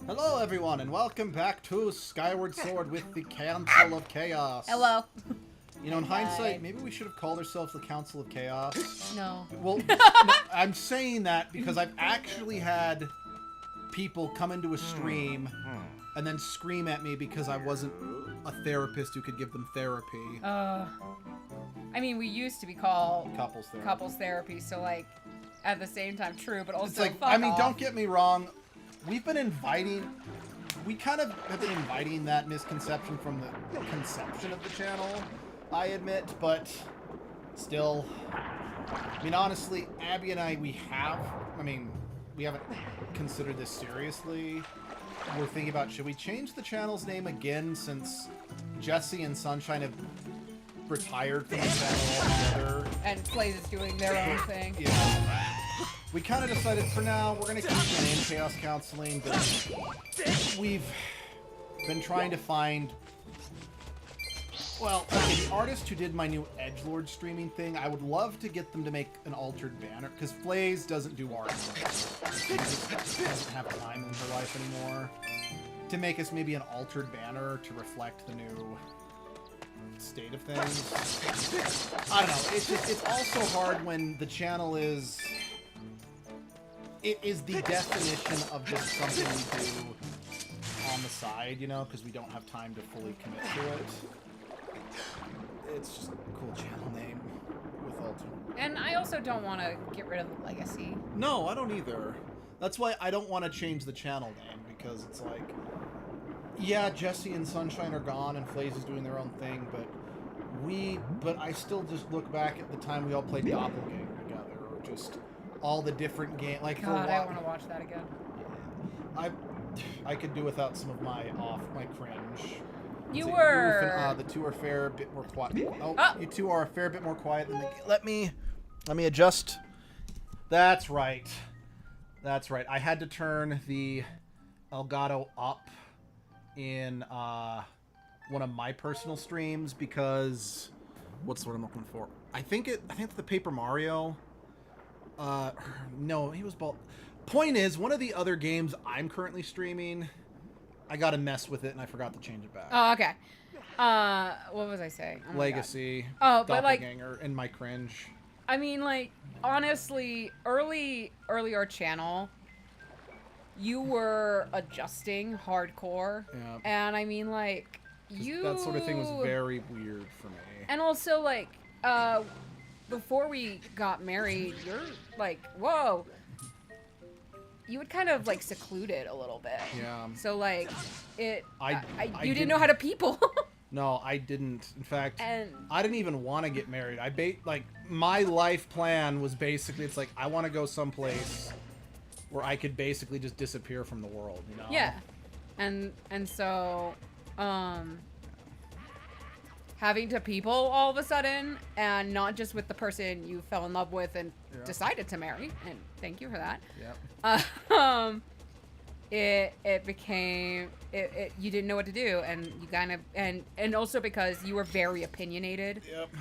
Hello, everyone, and welcome back to Skyward Sword with the Council of Chaos. Hello. You know, in hindsight, maybe we should have called ourselves the Council of Chaos. No. Well, no, I'm saying that because I've actually had people come into a stream and then scream at me because I wasn't a therapist who could give them therapy. I mean, we used to be called Couples therapy. so like, at the same time, true, but also It's like, fuck I mean, off. don't get me wrong. We've been inviting... We kind of have been inviting that misconception from the conception of the channel, I admit, but still... I mean, honestly, Abby and I, we haven't considered this seriously. We're thinking about, should we change the channel's name again since Jesse and Sunshine have retired from the channel altogether? And Blaze is doing their own thing. Yeah. We kind of decided for now we're going to keep the name Chaos Counseling, but we've been trying to find... Well, okay, the artist who did my new Edgelord streaming thing, I would love to get them to make an altered banner, because Blaze doesn't do art. She just doesn't have time in her life anymore. To make us maybe an altered banner to reflect the new state of things. I don't know, it's also hard when the channel is... It is the definition of just something we do on the side, you know, because we don't have time to fully commit to it. It's just a cool channel name with Ultimate. And I also don't want to get rid of the legacy. No, I don't either. That's why I don't want to change the channel name, because it's like, yeah, Jesse and Sunshine are gone and Flaze is doing their own thing, but I still just look back at the time we all played Doppelganger together, or just all the different games. Like, God, I want to watch that again. I could do without some of my cringe. You See, were... Oof and, the two are a fair bit more quiet. Oh, you two are a fair bit more quiet than the... Let me adjust. That's right. That's right. I had to turn the Elgato up in one of my personal streams because... What's the word I'm looking for? I think it's the Paper Mario... no, he was bald. Point is, one of the other games I'm currently streaming, I gotta mess with it and I forgot to change it back. Oh, okay. What was I saying? Oh Legacy. Oh, but like, Doppelganger, and my cringe. I mean, like, honestly, early our channel, you were adjusting hardcore. Yeah. And I mean, like, That sort of thing was very weird for me. And also, like, before we got married, you're like, whoa. You would kind of like secluded a little bit. Yeah. So like, you didn't didn't know how to people. No, I didn't. In fact, And I didn't even want to get married. Like, my life plan was basically, it's like, I want to go someplace where I could basically just disappear from the world, you know? yeah, and so, having to people all of a sudden, and not just with the person you fell in love with and decided to marry, and thank you for that. Yep. It became, you didn't know what to do, and you kind of, and also because you were very opinionated. Yep. I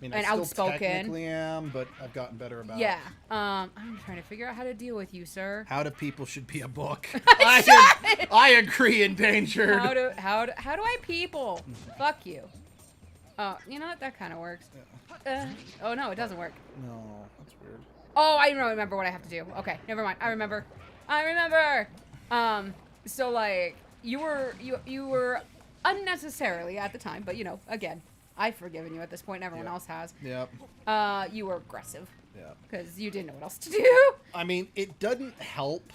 mean, And I still outspoken. technically am, but I've gotten better about it. Yeah. I'm trying to figure out how to deal with you, sir. How to People should be a book. I agree, Endangered. How do I people? Fuck you. You know what? That kind of works. Oh no, it doesn't work. No, that's weird. Oh, I don't remember what I have to do. Okay, never mind. I remember. So like, you were unnecessarily at the time, but you know, again, I've forgiven you at this point. Everyone else has. Yep. You were aggressive. Yep. Because you didn't know what else to do. I mean, it doesn't help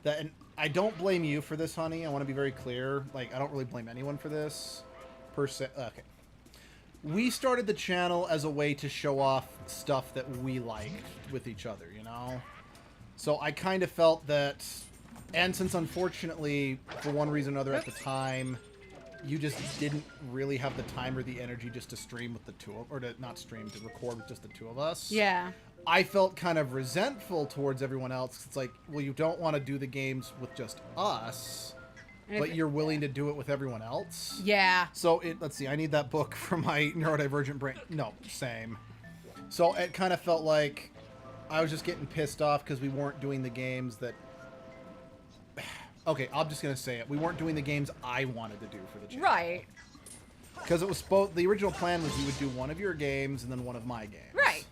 that, and I don't blame you for this, honey. I want to be very clear. Like, I don't really blame anyone for this, per se. Okay. We started the channel as a way to show off stuff that we liked with each other, you know? So I kind of felt that, and since unfortunately, for one reason or another at the time, you just didn't really have the time or the energy just to stream with the two of, or to not stream, to record with just the two of us. Yeah. I felt kind of resentful towards everyone else. It's like, well, you don't want to do the games with just us, but you're willing to do it with everyone else. Yeah. So let's see, I need that book for my neurodivergent brain. No, same. So it kind of felt like I was just getting pissed off because we weren't doing the games that Okay, I'm just gonna say it. We weren't doing the games I wanted to do for the channel. Right. Because it was the original plan was you would do one of your games and then one of my games. Right.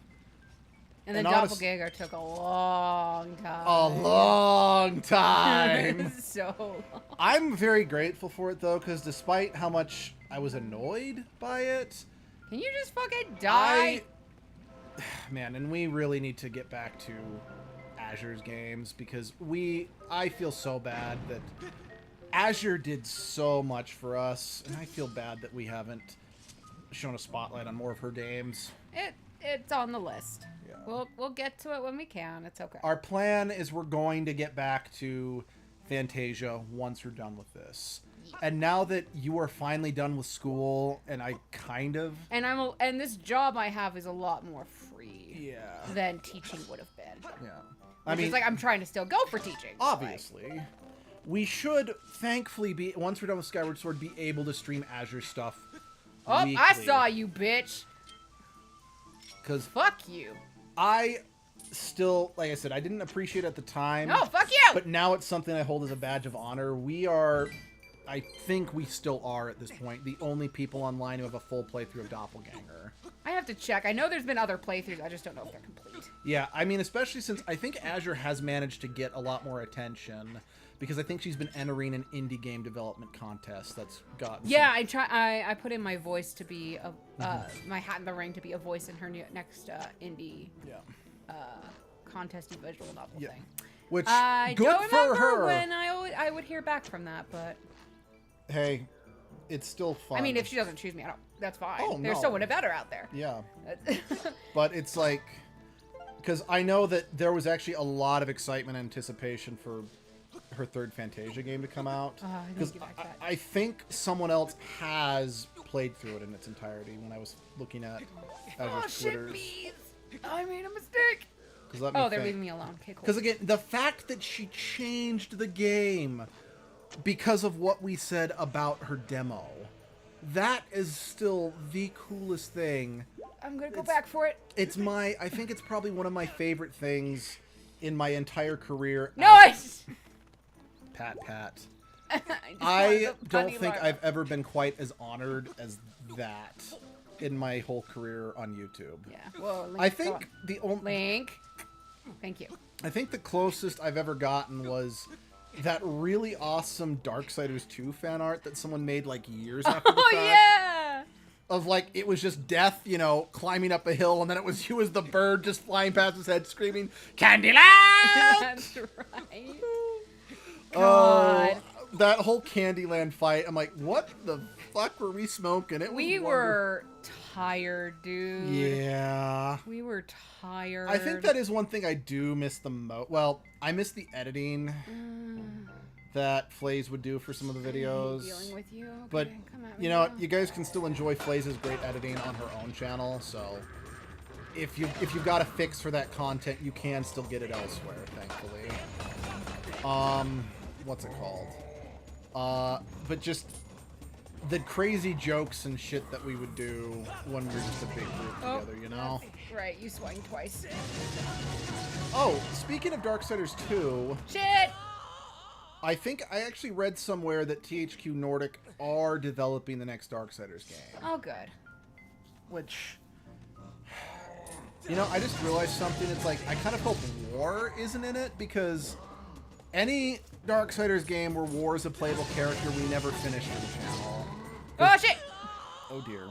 And then Doppelganger took a long time. A long time. So long. I'm very grateful for it, though, because despite how much I was annoyed by it... Can you just fucking die? Man, and we really need to get back to Azure's games, because I feel so bad that Azure did so much for us, and I feel bad that we haven't shown a spotlight on more of her games. It's on the list. Yeah. We'll get to it when we can. It's okay. Our plan is we're going to get back to Fantasia once we're done with this. And now that you are finally done with school, and I kind of... And this job I have is a lot more free than teaching would have been. Yeah. I mean, it's like I'm trying to still go for teaching. Obviously. We should, thankfully, once we're done with Skyward Sword, be able to stream Azure stuff weekly. I saw you, bitch. Because fuck you. I still, like I said, I didn't appreciate it at the time. No, fuck you! But now it's something I hold as a badge of honor. We are, I think we still are at this point, the only people online who have a full playthrough of Doppelganger. I have to check. I know there's been other playthroughs. I just don't know if they're complete. Yeah, I mean, especially since I think Azure has managed to get a lot more attention. Because I think she's been entering an indie game development contest that's gotten... Yeah, I put in my voice to be my hat in the ring to be a voice in her next indie contesty visual novel thing. Which I good don't for remember her. when I would hear back from that, but hey, it's still fun. I mean, if she doesn't choose me, that's fine. Oh, There's no. someone better out there. Yeah, but it's like, because I know that there was actually a lot of excitement and anticipation for her third Fantasia game to come out. Because I think someone else has played through it in its entirety when I was looking at Azure's Twitters. Bees. I made a mistake. They're leaving me alone. Okay, cool. Because again, the fact that she changed the game because of what we said about her demo, that is still the coolest thing. I'm gonna go back for it. I think it's probably one of my favorite things in my entire career. Nice! Pat. I don't think I've ever been quite as honored as that in my whole career on YouTube. Yeah. Well, Link, I think the only... Link. Thank you. I think the closest I've ever gotten was that really awesome Darksiders 2 fan art that someone made like years after the fact. Oh, yeah! Of like, it was just Death, climbing up a hill, and then it was you as the bird just flying past his head screaming, Candyland! That's right. God. Oh, that whole Candyland fight, I'm like, what the fuck were we smoking? We were tired, dude. Yeah. We were tired. I think that is one thing I do miss the most. Well, I miss the editing that Flaze would do for some of the videos. Dealing with you. Okay, but, come at you know, you guys can still enjoy Flaze's great editing on her own channel, so if you've got a fix for that content, you can still get it elsewhere, thankfully. What's it called? But just the crazy jokes and shit that we would do when we were just a big group together, you know? Right, you swung twice. Oh, speaking of Darksiders 2... Shit! I think I actually read somewhere that THQ Nordic are developing the next Darksiders game. Oh, good. Which... I just realized something. It's like, I kind of hope War isn't in it, because... any Darksiders game where War is a playable character, we never finished for the channel. Oh, shit! Oh, dear.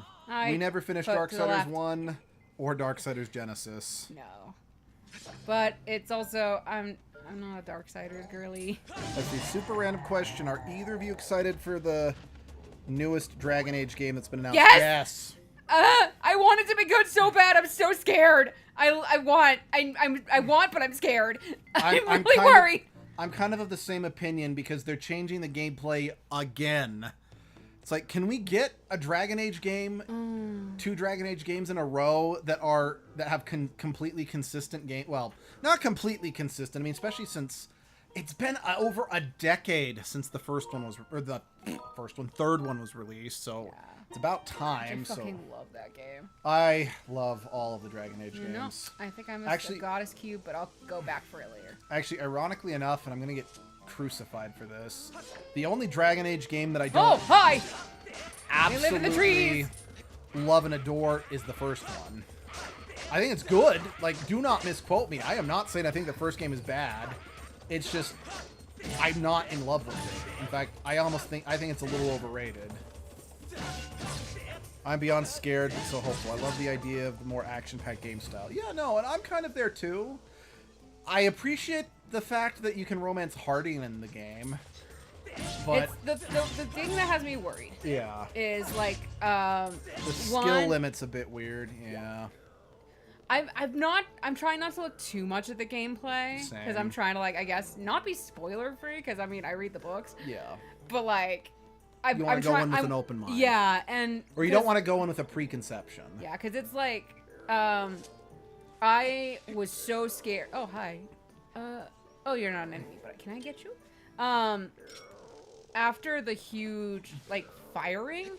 We never finished Darksiders 1 or Darksiders Genesis. No. But it's also, I'm not a Darksiders girly. That's a super random question. Are either of you excited for the newest Dragon Age game that's been announced? Yes! I want it to be good so bad. I'm so scared. I want, but I'm scared. I'm really worried. I'm kind of the same opinion because they're changing the gameplay again. It's like, can we get a Dragon Age game, 2 Dragon Age games in a row that have completely consistent game? Well, not completely consistent. I mean, especially since it's been over a decade since the third one was released. So it's about time. I fucking love that game. I love all of the Dragon Age games. I think I missed the Goddess Cube, but I'll go back for it later. Actually, ironically enough, and I'm gonna get crucified for this. The only Dragon Age game that I Oh, don't hi! They live absolutely in the trees. love and adore is the first one. I think it's good. Like, do not misquote me. I am not saying I think the first game is bad. It's just I'm not in love with it. In fact, I think it's a little overrated. I'm beyond scared, but so hopeful. I love the idea of the more action-packed game style. Yeah, no, and I'm kind of there too. I appreciate the fact that you can romance Harding in the game, but It's the thing that has me worried yeah, is like the skill limit's a bit weird. Yeah, I'm trying not to look too much at the gameplay because I'm Same. trying to, like, I guess not be spoiler free because I mean I read the books, yeah. but like You want to go in with an open mind. Yeah, and Or you don't want to go in with a preconception. yeah, because it's like I was so scared. Oh, hi. Oh, you're not an enemy, but can I get you? After the huge, like, firing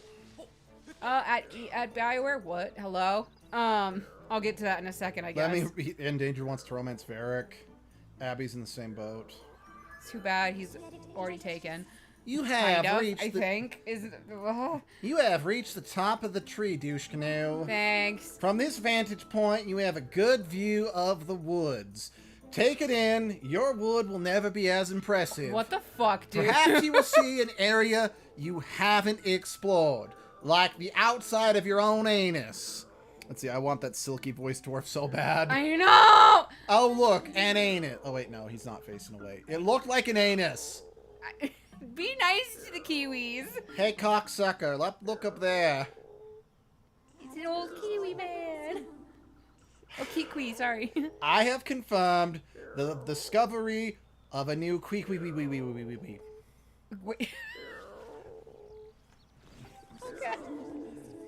at BioWare. What? Hello? I'll get to that in a second, I guess. Endanger wants to romance Varric. Abby's in the same boat. It's too bad he's already taken. You have Kind of, reached I think. You have reached the top of the tree, douche canoe. Thanks. From this vantage point, you have a good view of the woods. Take it in. Your wood will never be as impressive. What the fuck, dude? Perhaps you will see an area you haven't explored, like the outside of your own anus. Let's see, I want that silky voice dwarf so bad. I know! Oh, look, an anus. Oh, wait, no, he's not facing away. It looked like an anus. Be nice to the Kiwis. Hey, cocksucker, look up there. It's an old Kiwi man. Oh, Kikwi, sorry. I have confirmed the discovery of a new wee. Wait. Okay.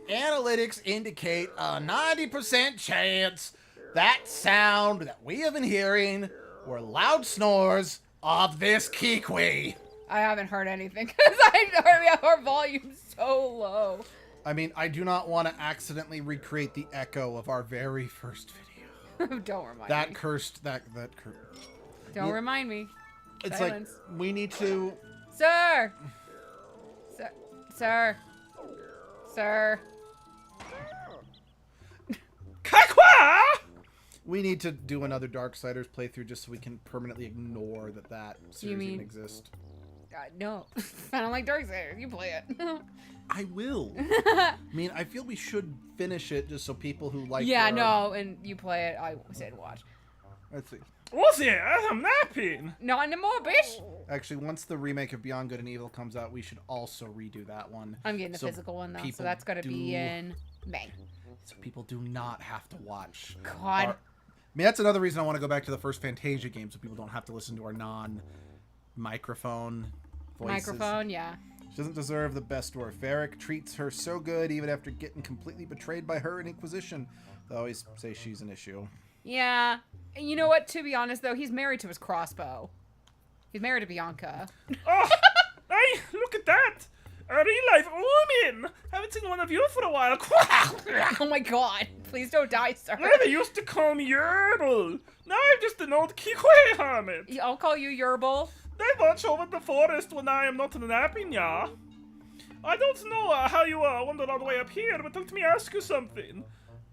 Analytics indicate a 90% chance that sound that we have been hearing were loud snores of this Kikwi. I haven't heard anything because our volume's so low. I mean, I do not want to accidentally recreate the echo of our very first video. Don't remind me. That cursed. Don't remind me. It's Silence. like we need to. Sir! Sir! Kakwa! We need to do another Darksiders playthrough just so we can permanently ignore that series even exists. No. I don't like Darksiders. You play it. I will. I mean, I feel we should finish it just so people who like. Yeah, no, and you play it. I said watch. Let's see. What's it? I'm napping. Not anymore, bitch. Actually, once the remake of Beyond Good and Evil comes out, we should also redo that one. I'm getting the so physical one though, so people that's got to be in May. So people do not have to watch. God. I mean, that's another reason I want to go back to the first Fantasia game, so people don't have to listen to our non-microphone voices. Microphone, yeah. She doesn't deserve the best dwarf. Varric treats her so good, even after getting completely betrayed by her in Inquisition. They always say she's an issue. Yeah. And you know what? To be honest, though, he's married to his crossbow. He's married to Bianca. Oh, hey, look at that. A real-life woman. Haven't seen one of you for a while. Oh my god. Please don't die, sir. They used to call me Yerble. Now I'm just an old Kikwe hermit. I'll call you Yerble. They watch over the forest when I am not napping, ya. I don't know how you wandered all the way up here, but let me ask you something.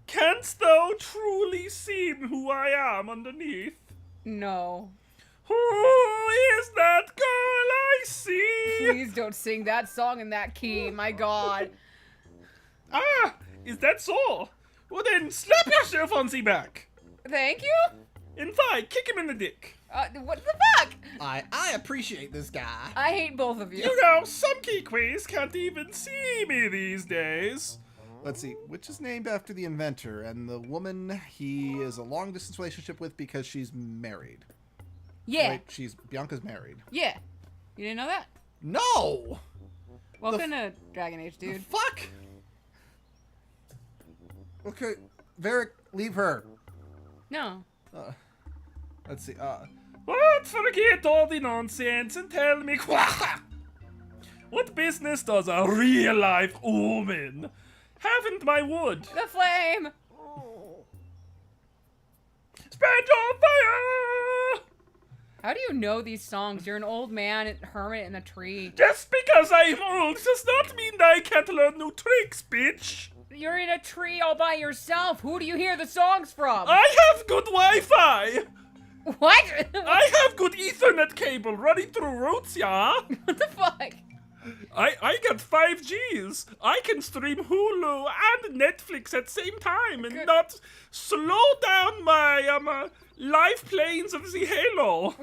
Canst thou truly see who I am underneath? No. Who is that girl I see? Please don't sing that song in that key. My god. Ah, is that so? Well then, slap yourself on the back. Thank you? And fine, kick him in the dick. What the fuck? I appreciate this guy. I hate both of you. You know, some Kikwis can't even see me these days. Let's see, which is named after the inventor, and the woman he is a long-distance relationship with because she's married. Yeah. Wait, Bianca's married. Yeah. You didn't know that? No! Welcome to Dragon Age, dude. Fuck! Okay, Varric, leave her. No. Let's see, What? Forget all the nonsense and tell me what business does a real-life woman haven't my wood? The flame! Spread your fire! How How do you know these songs? You're an old man, hermit in a tree. Just because I'm old does not mean that I can't learn new tricks, bitch. You're in a tree all by yourself. Who do you hear the songs from? I have good Wi-Fi. What? I have good Ethernet cable running through roots, yeah? What the fuck? I got 5Gs. I can stream Hulu and Netflix at the same time and not slow down my live planes of the Halo.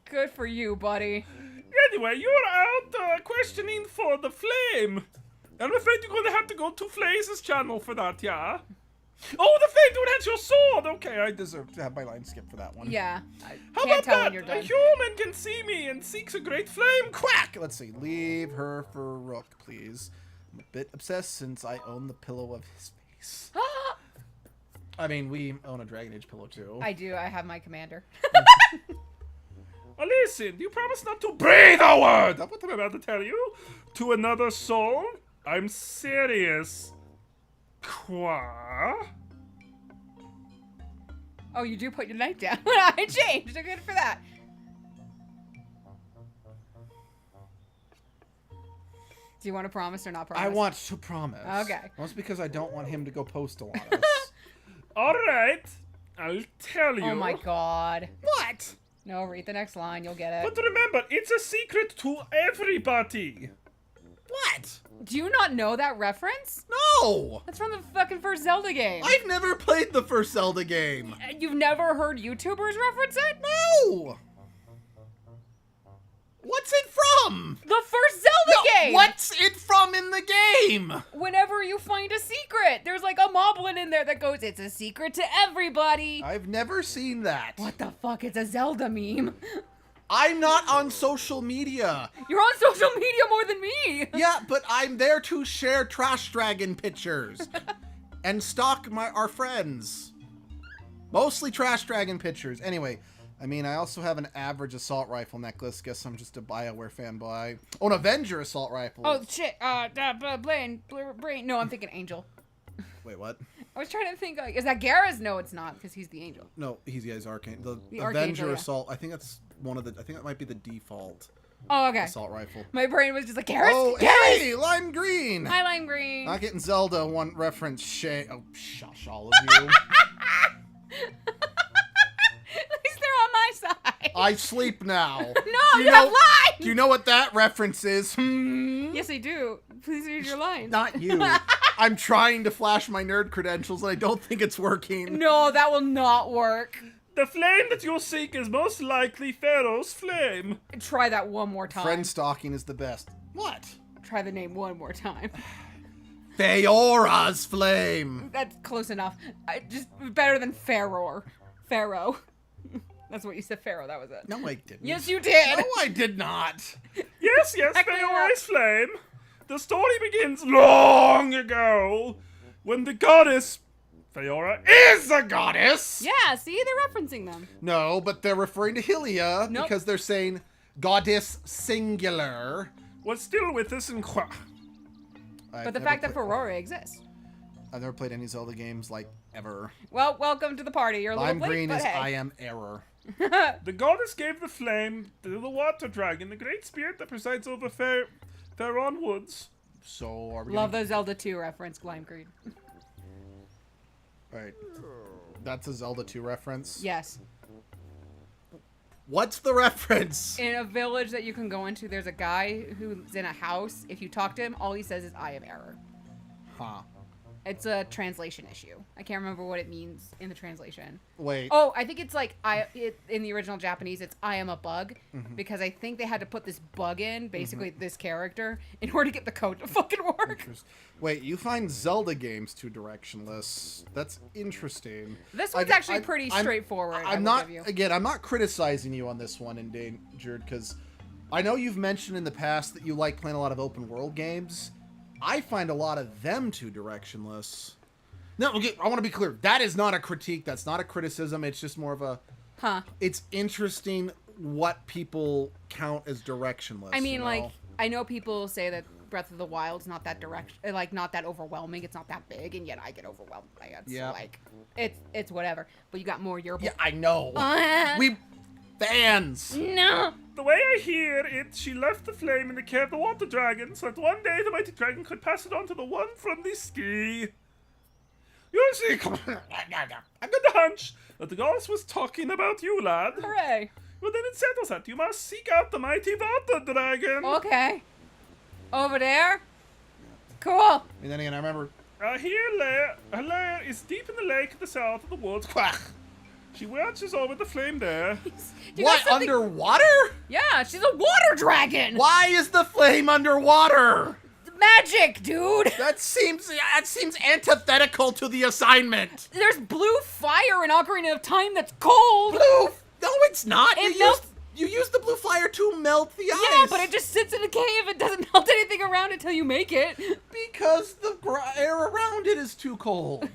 Good for you, buddy. Anyway, you're out questioning for the flame. I'm afraid you're going to have to go to Flaze's channel for that, yeah? Oh, the flame dude has your sword! Okay, I deserve to have my line skipped for that one. Yeah. How Can't about tell that? when you're A done. human can see me and seeks a great flame. Quack! Let's see. Leave her for Rook, please. I'm a bit obsessed since I own the pillow of his face. I mean, we own a Dragon Age pillow, too. I do. I have my commander. Well, listen, you promise not to breathe a word! That's what I'm about to tell you. To another soul? I'm serious. Qua? Oh, you do put your knife down. I changed. Good for that. Do you want to promise or not promise? I want to promise. Okay. Mostly because I don't want him to go postal on us. Alright, I'll tell you. Oh my god. What? No, read the next line. You'll get it. But remember, it's a secret to everybody. What? Do you not know that reference? No! That's from the fucking first Zelda game. I've never played the first Zelda game. You've never heard YouTubers reference it? No! What's it from? The first Zelda game! What's it from in the game? Whenever you find a secret, there's like a moblin in there that goes, it's a secret to everybody. I've never seen that. What the fuck? It's a Zelda meme. I'm not on social media. You're on social media more than me. Yeah, but I'm there to share Trash Dragon pictures and stalk our friends. Mostly Trash Dragon pictures. Anyway, I mean, I also have an average assault rifle necklace. Guess I'm just a BioWare fanboy. Oh, an Avenger assault rifle. Oh shit! Brain. No, I'm thinking Angel. Wait, what? I was trying to think. Is that Garrus? No, it's not, because he's the Angel. No, he's Arcane. The Archangel, Avenger yeah. assault. I think that's one of the. I think that might be the default Oh, okay. assault rifle. My brain was just like Garrus. Oh, Garrus! hey, lime green. Hi, Lime Green. Not getting Zelda one reference. Oh, shush, all of you. At least they're on my side. I sleep now. No, you have lines. Do you know what that reference is? Hmm? Yes, I do. Please read your lines. Not you. I'm trying to flash my nerd credentials and I don't think it's working. No, that will not work. The flame that you seek is most likely Pharaoh's flame. Try that one more time. Friend stalking is the best. What? Try the name one more time. Feora's flame. That's close enough. Just better than Pharaoh. Pharaoh. That's what you said, Pharaoh. That was it. No, I didn't. Yes, you did. No, I did not. Yes, Back me up. Pharaoh's flame. The story begins long ago when the goddess Feora is a goddess. Yeah, see? They're referencing them. No, but they're referring to Hylia Nope. because they're saying goddess singular. Was still with us in Qua. But the fact that Ferrari exists. I've never played any Zelda games like ever. Well, welcome to the party. You're a little Lime late, green but is hey. I am error. The goddess gave the flame to the water dragon, the great spirit that presides over Faron Woods. So are we Love gonna... the Zelda 2 reference, Lime Green. Right. That's a Zelda 2 reference? Yes. What's the reference? In a village that you can go into, there's a guy who's in a house. If you talk to him, all he says is, I am error. Huh. It's a translation issue. I can't remember what it means in the translation. Wait. Oh, I think it's like in the original Japanese, it's I am a bug, because I think they had to put this bug in, basically this character, in order to get the code to fucking work. Wait, you find Zelda games too directionless. That's interesting. This one's actually pretty straightforward. I'm not criticizing you on this one, Endangered, because I know you've mentioned in the past that you like playing a lot of open world games. I find a lot of them too directionless. No, okay, I want to be clear. That is not a critique. That's not a criticism. It's just more of a... Huh. It's interesting what people count as directionless. I mean, you know? like, I know people say that Breath of the Wild's not that like, not that overwhelming. It's not that big, and yet I get overwhelmed by it. Yeah. So, like, it's whatever. But you got more Yerble. Yeah, I know. Fans! No. The way I hear it, she left the flame in the cave of the water dragon, so that one day the mighty dragon could pass it on to the one from the ski. You see, I've got the hunch that the goddess was talking about you, lad. Hooray. Well, then it settles that. You must seek out the mighty water dragon. Okay. Over there? Cool. And then again, I remember... Her lair is deep in the lake at the south of the woods. Quack. She watches over the flame there. You What, got something- underwater? Yeah, she's a water dragon. Why is the flame underwater? Magic, dude. That seems antithetical to the assignment. There's blue fire in Ocarina of Time that's cold. Blue? No, it's not. It melts. You use the blue fire to melt the ice. Yeah, but it just sits in a cave and doesn't melt anything around it till you make it. Because the air around it is too cold.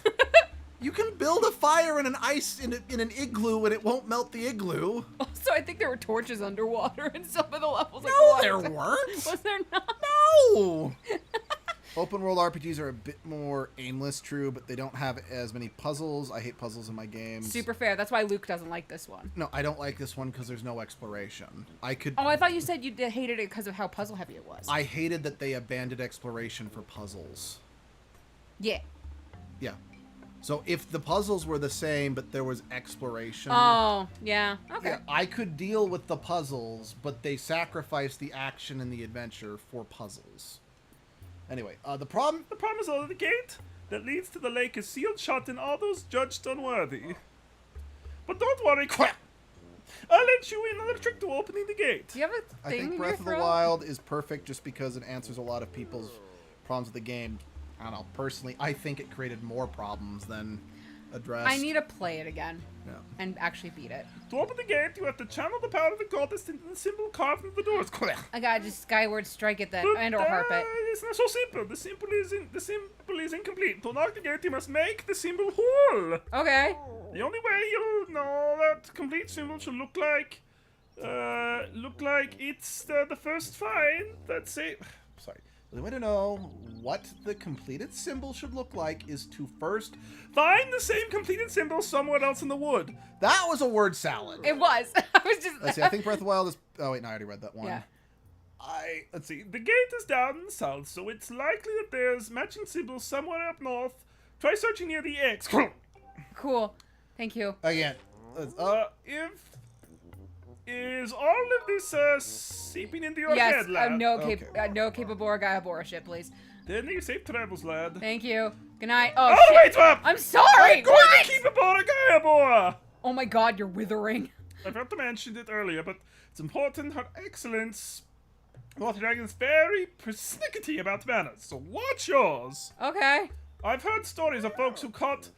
You can build a fire in an an igloo and it won't melt the igloo. Also, I think there were torches underwater in some of the levels. Like, No, what? there weren't. Was there not? No. Open world RPGs are a bit more aimless, true, but they don't have as many puzzles. I hate puzzles in my games. Super fair. That's why Luke doesn't like this one. No, I don't like this one because there's no exploration. Oh, I thought you said you hated it because of how puzzle heavy it was. I hated that they abandoned exploration for puzzles. Yeah. Yeah. So if the puzzles were the same, but there was exploration... Oh, yeah. Okay. Yeah, I could deal with the puzzles, but they sacrificed the action and the adventure for puzzles. Anyway, the problem is that the gate that leads to the lake is sealed shut and all those judged unworthy. But don't worry, quack. I'll let you in on the trick to opening the gate. Do you have a I thing think in Breath your of the throat? Wild is perfect just because it answers a lot of people's problems with the game. I don't know, personally, I think it created more problems than addressed. I need to play it again. Yeah. And actually beat it. To open the gate, you have to channel the power of the goddess into the symbol carved into the doors. I gotta just Skyward strike it then, and or harp it. It's not so simple. The symbol is incomplete. To unlock the gate, you must make the symbol whole. Okay. The only way you'll know that complete symbol should look like it's the first find. That's it. Sorry. The way to know what the completed symbol should look like is to first... Find the same completed symbol somewhere else in the wood. That was a word salad. It was. I was just... Let's see, I think Breath of the Wild is... Oh, wait, no, I already read that one. Yeah. Let's see. The gate is down in the south, so it's likely that there's matching symbols somewhere up north. Try searching near the X. Cool. Thank you. Again. Is all of this seeping into your Yes, head, lad? no capable Gaibora shit, please. Then you safe travels, lad. Thank you. Good night. Oh, Oh, shit. wait, Swap! I'm sorry. I'm going What? to keep aboard a Gaibora! Oh my god, you're withering. I forgot to mention it earlier, but it's important her excellence. Water Dragon's very persnickety about manners, so watch yours. Okay. I've heard stories of folks who caught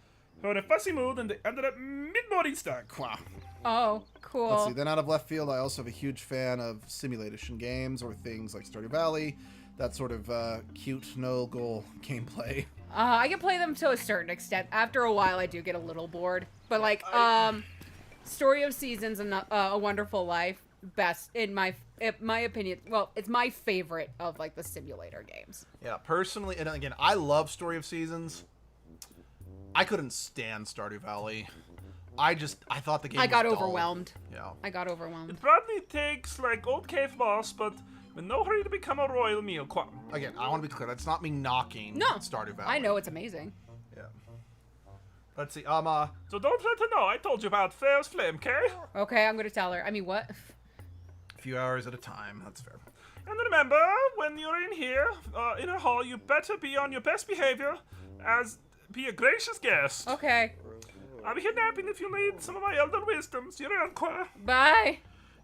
her in a fussy mood and they ended up mid-morning stack. Wow. Oh, cool. Let's see, then out of left field, I also have a huge fan of simulation games or things like Stardew Valley. That sort of cute, no-goal gameplay. I can play them to a certain extent. After a while, I do get a little bored. But like, Story of Seasons and A Wonderful Life, best in my opinion. Well, it's my favorite of like the simulator games. Yeah, personally, and again, I love Story of Seasons. I couldn't stand Stardew Valley. I thought the game I got was dull. overwhelmed. Yeah. I got overwhelmed. It probably takes like old cave boss, but with no hurry to become a royal meal. Again, I want to be clear. That's not me knocking No. Stardew Valley. I know it's amazing. Yeah. Let's see. So don't let her know I told you about Fair's Flame, okay? Okay, I'm gonna tell her. I mean, what? a few hours at a time. That's fair. And remember, when you're in here, in her hall, you better be on your best behavior, be a gracious guest. Okay. I'll be kidnapping if you need some of my elder wisdoms. You're on, Qua. Bye.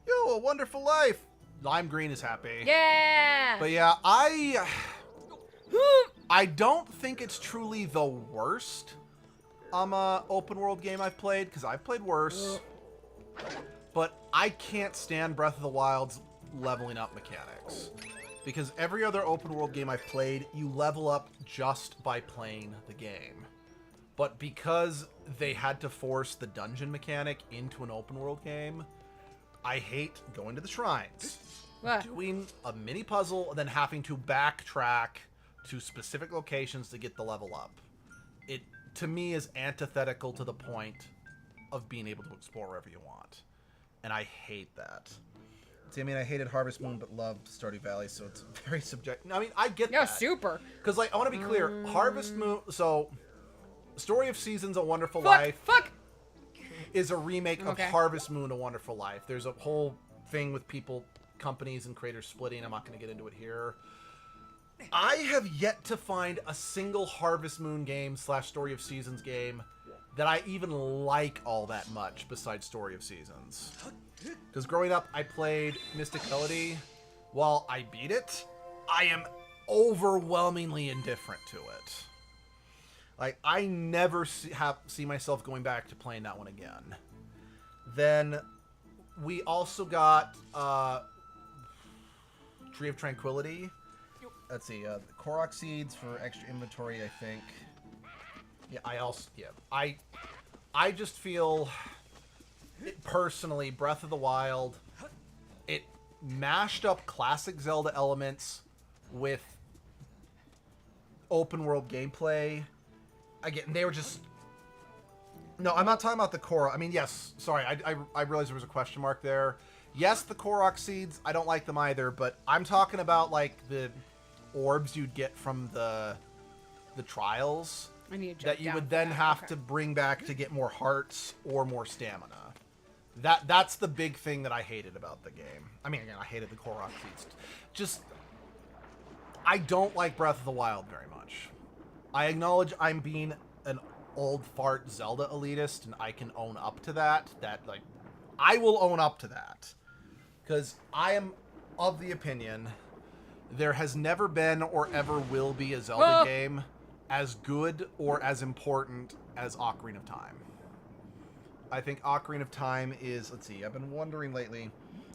Yo, A Wonderful Life. Lime Green is happy. Yeah. But yeah, I don't think it's truly the worst open world game I've played, because I've played worse. But I can't stand Breath of the Wild's leveling up mechanics. Because every other open world game I've played, you level up just by playing the game. But because they had to force the dungeon mechanic into an open world game, I hate going to the shrines. What? Doing a mini puzzle and then having to backtrack to specific locations to get the level up. It, to me, is antithetical to the point of being able to explore wherever you want. and I hate that. See, I mean, I hated Harvest Moon, but loved Stardew Valley, so it's very subjective. I mean, I get Yeah, that. super. Because, like, I want to be clear. Harvest Moon... So, Story of Seasons, A Wonderful Fuck! Life Fuck! is a remake of Okay. Harvest Moon, A Wonderful Life. There's a whole thing with people, companies, and creators splitting. I'm not going to get into it here. I have yet to find a single Harvest Moon game / Story of Seasons game that I even like all that much besides Story of Seasons. Because growing up, I played Mystic Melody. While I beat it, I am overwhelmingly indifferent to it. Like, I never see myself going back to playing that one again. Then we also got Tree of Tranquility. Let's see, Korok seeds for extra inventory, I think. Yeah, I just feel, personally, Breath of the Wild, it mashed up classic Zelda elements with open world gameplay. Again, they were just... No, I'm not talking about the Korok. I mean, yes, sorry, I realized there was a question mark there. Yes, the Korok seeds, I don't like them either, but I'm talking about, like, the orbs you'd get from the trials that you would then have to bring back to get more hearts or more stamina. That's the big thing that I hated about the game. I mean, again, I hated the Korok seeds. Just, I don't like Breath of the Wild very much. I acknowledge I'm being an old fart Zelda elitist, and I can own up to that. Like, I will own up to that. Because I am of the opinion there has never been or ever will be a Zelda game as good or as important as Ocarina of Time. I think Ocarina of Time is... Let's see, I've been wondering lately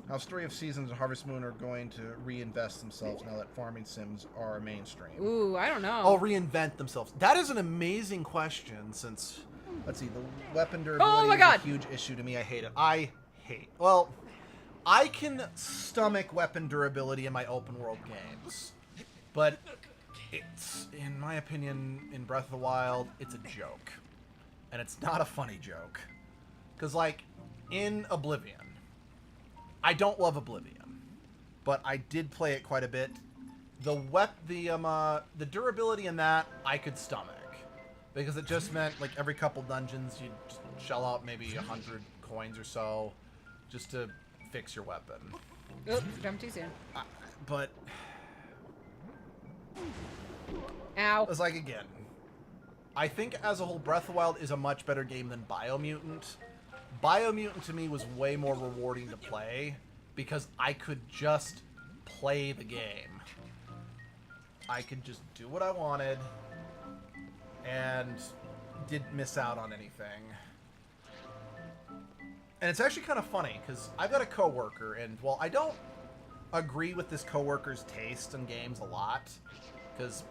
how Story of Seasons and Harvest Moon are going to reinvest themselves now that farming sims are mainstream. Ooh, I don't know. Oh, reinvent themselves. That is an amazing question since... Let's see, the weapon durability is a huge issue to me. I hate it. Well, I can stomach weapon durability in my open world games, but it's, in my opinion, in Breath of the Wild, it's a joke. And it's not a funny joke. Because, like, in Oblivion, I don't love Oblivion, but I did play it quite a bit. The durability in that, I could stomach. Because it just meant, like, every couple dungeons, you'd just shell out maybe 100 coins or so just to fix your weapon. Oops, jumped too soon. But... Ow. It's like, again, I think as a whole, Breath of the Wild is a much better game than Biomutant. Biomutant to me was way more rewarding to play because I could just play the game. I could just do what I wanted and didn't miss out on anything. And it's actually kind of funny because I've got a coworker, and while I don't agree with this coworker's taste in games a lot, because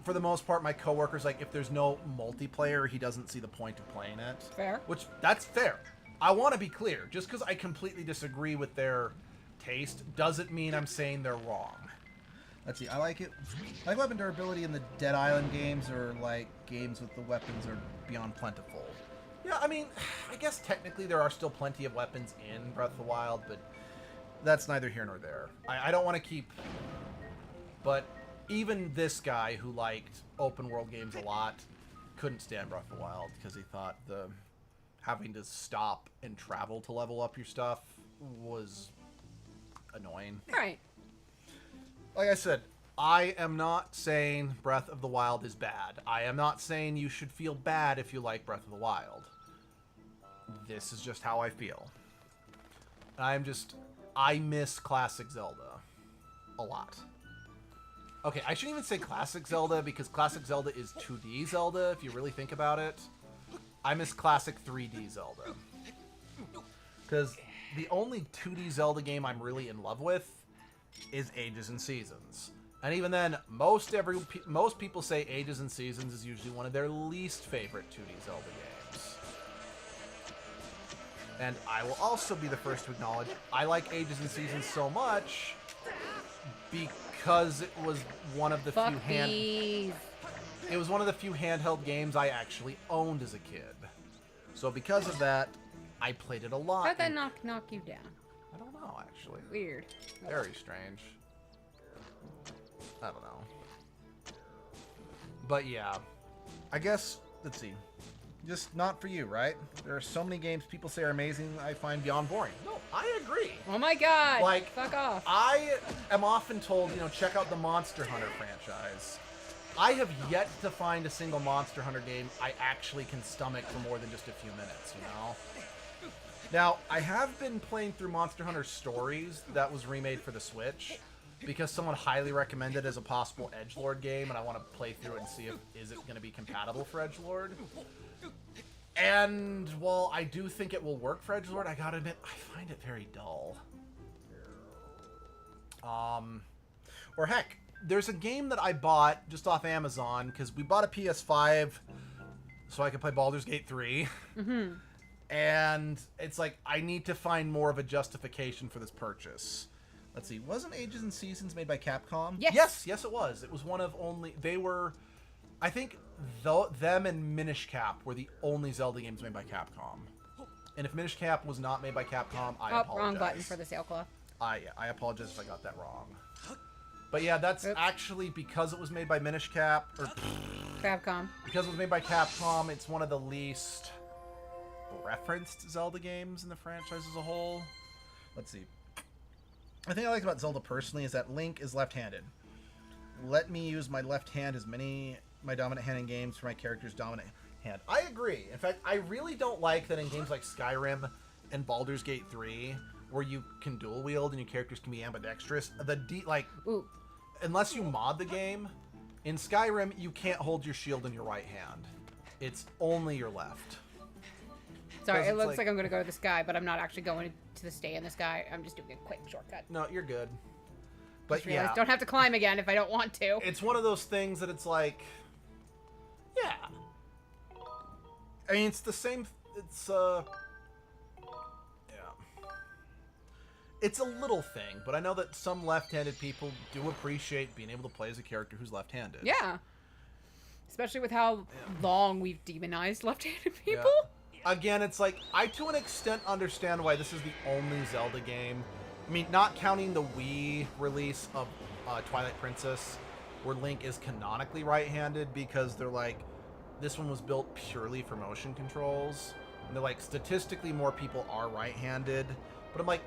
for the most part, my coworker's like, if there's no multiplayer, he doesn't see the point of playing it. Fair. Which, that's fair. I want to be clear. Just because I completely disagree with their taste doesn't mean I'm saying they're wrong. Let's see, I like it. I like weapon durability in the Dead Island games, or like games with the weapons are beyond plentiful. Yeah, I mean, I guess technically there are still plenty of weapons in Breath of the Wild, but that's neither here nor there. I don't want to keep... But even this guy who liked open world games a lot couldn't stand Breath of the Wild because he thought the having to stop and travel to level up your stuff was annoying. Right. Like I said, I am not saying Breath of the Wild is bad. I am not saying you should feel bad if you like Breath of the Wild. This is just how I feel. I miss classic Zelda a lot. Okay, I shouldn't even say classic Zelda because classic Zelda is 2D Zelda, if you really think about it. I miss classic 3D Zelda. Because the only 2D Zelda game I'm really in love with is Ages and Seasons. And even then, most people say Ages and Seasons is usually one of their least favorite 2D Zelda games. And I will also be the first to acknowledge I like Ages and Seasons so much because it was one of the few handheld games I actually owned as a kid. So because of that, I played it a lot. How'd that knock you down? I don't know, actually. Weird. Very strange. I don't know. But yeah, I guess, let's see. Just not for you, right? There are so many games people say are amazing I find beyond boring. No, I agree. Oh my god! Like, fuck off. I am often told, check out the Monster Hunter franchise. I have yet to find a single Monster Hunter game I actually can stomach for more than just a few minutes, Now, I have been playing through Monster Hunter Stories that was remade for the Switch because someone highly recommended it as a possible edgelord game, and I want to play through it and see if is it going to be compatible for edgelord. And while I do think it will work for edgelord, I gotta admit, I find it very dull. Or heck, there's a game that I bought just off Amazon because we bought a PS5 so I could play Baldur's Gate 3. Mm-hmm. And it's like, I need to find more of a justification for this purchase. Let's see, wasn't Ages and Seasons made by Capcom? Yes. Yes, it was. It was one of only, they were, I think, them and Minish Cap were the only Zelda games made by Capcom. And if Minish Cap was not made by Capcom, I apologize. Wrong button for the sale cloth. I apologize if I got that wrong. But yeah, that's actually because it was made by Minish Cap, or Capcom. because it was made by Capcom, it's one of the least referenced Zelda games in the franchise as a whole. Let's see. The thing I like about Zelda personally is that Link is left-handed. Let me use my left hand as my dominant hand in games for my character's dominant hand. I agree. In fact, I really don't like that in games like Skyrim and Baldur's Gate 3, where you can dual wield and your characters can be ambidextrous. Ooh. Unless you mod the game, in Skyrim you can't hold your shield in your right hand. It's only your left. Sorry, it looks like I'm going to go to the sky, but I'm not actually going to the stay in the sky. I'm just doing a quick shortcut. No, you're good. But yeah, don't have to climb again if I don't want to. it's one of those things that it's like, yeah. I mean, it's the same. It's yeah. It's a little thing, but I know that some left-handed people do appreciate being able to play as a character who's left-handed. Yeah. Especially with how long we've demonized left-handed people. Yeah. Again, it's like, I to an extent understand why this is the only Zelda game. I mean, not counting the Wii release of Twilight Princess, where Link is canonically right-handed, because they're like, this one was built purely for motion controls. And they're like, statistically more people are right-handed. But I'm like,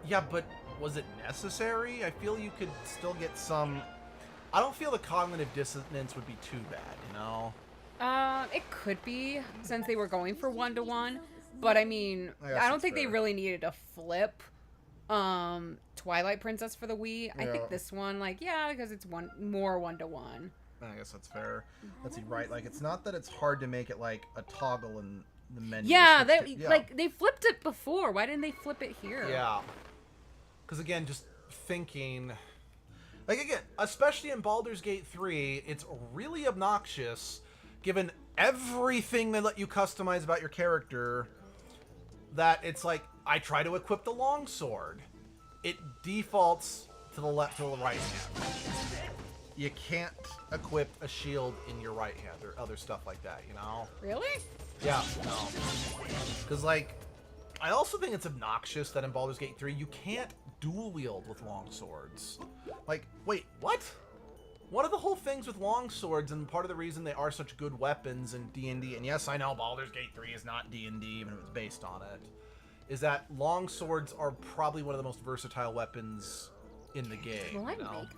yeah, but was it necessary? I feel you could still get some... I don't feel the cognitive dissonance would be too bad, It could be, since they were going for 1-to-1. But I mean, I don't think they really needed to flip Twilight Princess for the Wii. I think this one, because it's more 1-to-1. I guess that's fair. Let's see, right? Like, it's not that it's hard to make it like a toggle in the menu. Yeah, they flipped it before. Why didn't they flip it here? Yeah. Because again, just thinking, like, again, especially in Baldur's Gate 3, it's really obnoxious, given everything they let you customize about your character, that it's like, I try to equip the longsword. It defaults to the left or the right hand. You can't equip a shield in your right hand or other stuff like that, Really? Yeah, no. Because, like, I also think it's obnoxious that in Baldur's Gate 3, you can't dual wield with long swords. Like, wait, what? One of the whole things with long swords, and part of the reason they are such good weapons in D&D, and yes, I know Baldur's Gate 3 is not D&D, even if it's based on it, is that long swords are probably one of the most versatile weapons in the game. Will I make that?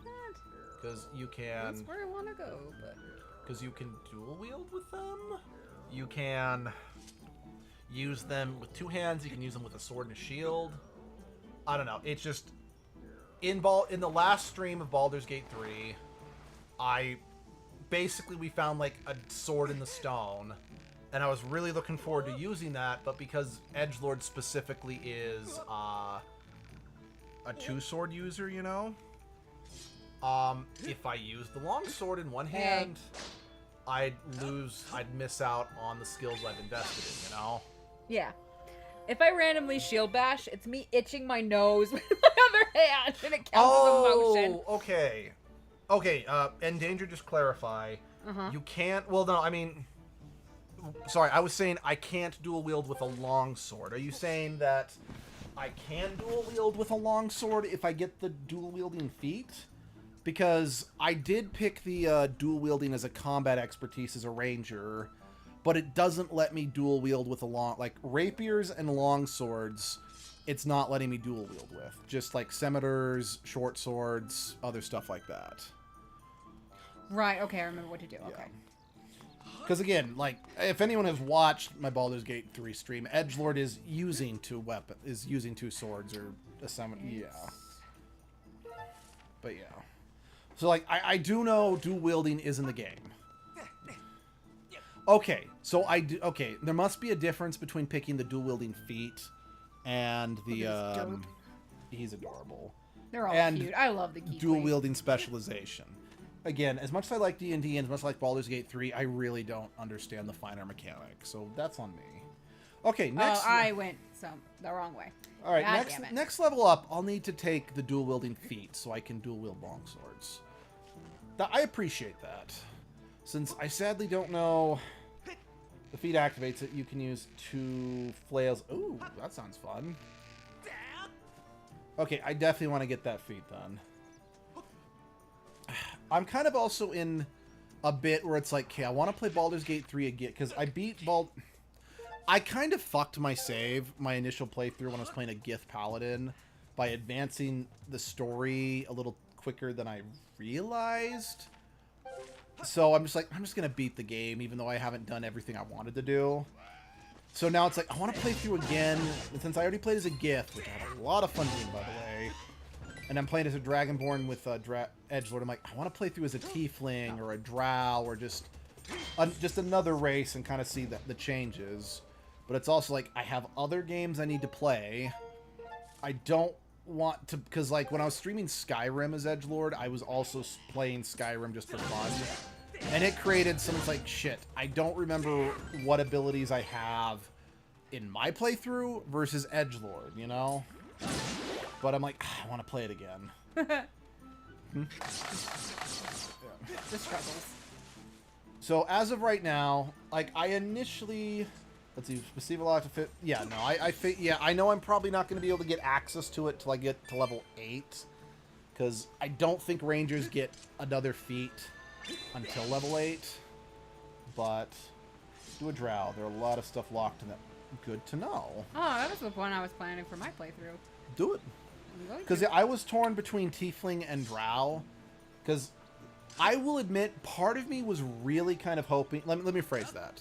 Because you can... That's where I want to go, but... Because you can dual wield with them. You can use them with two hands. You can use them with a sword and a shield. I don't know. It's just... In the last stream of Baldur's Gate 3, we found like a sword in the stone, and I was really looking forward to using that, but because edgelord specifically is a two-sword user, if I used the long sword in one hand, I'd miss out on the skills I've invested in, Yeah. If I randomly shield bash, it's me itching my nose with my other hand, and it counts as a motion. Okay. Okay, Endanger, just clarify. You can't... Well, no, I mean... Sorry, I was saying I can't dual wield with a long sword. Are you saying that I can dual wield with a long sword if I get the dual wielding feat? Because I did pick the dual wielding as a combat expertise as a ranger, but it doesn't let me dual wield with a long, like rapiers and long swords. It's not letting me dual wield with. Just like scimitars, short swords, other stuff like that. Right, okay, I remember what to do. Okay. Because again, like, if anyone has watched my Baldur's Gate 3 stream, edgelord is using two swords or a summon. Yeah. But yeah. So like, I do know dual wielding is in the game. Okay, so okay, there must be a difference between picking the dual wielding feat and the he's adorable. They're all and cute. I love the key dual wielding specialization. Again, as much as I like D&D and as much as I like Baldur's Gate 3, I really don't understand the finer mechanics, so that's on me. Okay, next. Oh, I went the wrong way. All right, God next level up, I'll need to take the dual wielding feat so I can dual wield longswords. I appreciate that, since I sadly don't know. The feat activates it. You can use 2 flails. Ooh, that sounds fun. Okay, I definitely want to get that feat then. I'm kind of also in a bit where it's like, okay, I want to play Baldur's Gate 3 again, because I beat I kind of fucked my save, my initial playthrough when I was playing a Gith Paladin, by advancing the story a little quicker than I realized. So I'm just going to beat the game, even though I haven't done everything I wanted to do. So now it's like, I want to play through again, and since I already played as a Gith, which I had a lot of fun doing, by the way, and I'm playing as a Dragonborn with edgelord, I'm like, I want to play through as a Tiefling or a Drow or just another race and kind of see the changes. But it's also like, I have other games I need to play. I don't want to, because like when I was streaming Skyrim as edgelord, I was also playing Skyrim just for fun. And it created some, like, shit, I don't remember what abilities I have in my playthrough versus edgelord, you know? But I'm like, I want to play it again. The struggles. So as of right now, like I initially, let's see, receive a lot to fit. Yeah, no, I know I'm probably not going to be able to get access to it till I get to level 8, because I don't think rangers get another feat until level 8. But do a drow. There are a lot of stuff locked in that. Good to know. Oh, that was the one I was planning for my playthrough. Do it. Because I was torn between Tiefling and Drow. Because I will admit, part of me was really kind of hoping... Let me phrase that.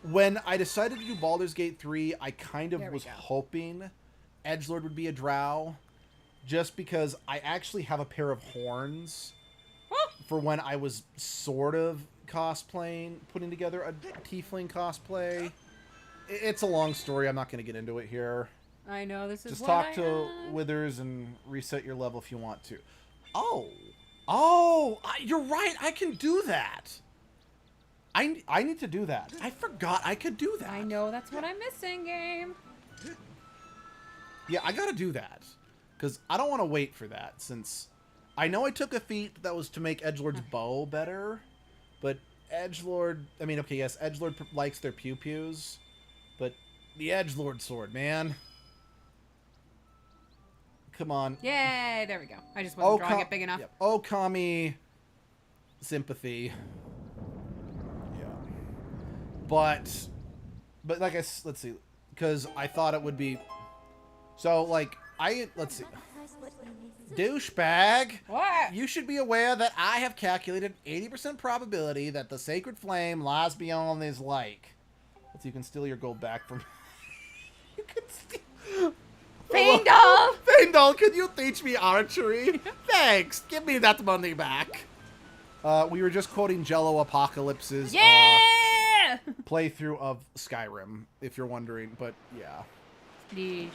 When I decided to do Baldur's Gate 3, I kind of was hoping edgelord would be a Drow. Just because I actually have a pair of horns for when I was sort of cosplaying, putting together a Tiefling cosplay. It's a long story. I'm not going to get into it here. I know, this is just what talk I to have. Withers and reset your level if you want to. You're right. I can do that. I need to do that. I forgot I could do that. I know, that's what I'm missing, game. Yeah, I gotta do that. Because I don't want to wait for that, since I know I took a feat that was to make edgelord's bow better, but edgelord... I mean, okay, yes, edgelord likes their pew-pews, but the edgelord sword, man... Come on. Yay, there we go. I just wasn't drawing it big enough. Yep. Okami sympathy. Yeah. But like let's see, because I thought it would be. So like let's see. Douchebag. What? You should be aware that I have calculated 80% probability that the sacred flame lies beyond this lake. So you can steal your gold back from. You can steal. Faendal! Faendal, could you teach me archery? Thanks. Give me that money back. We were just quoting Jello Apocalypse's playthrough of Skyrim, if you're wondering. But yeah. Yeesh.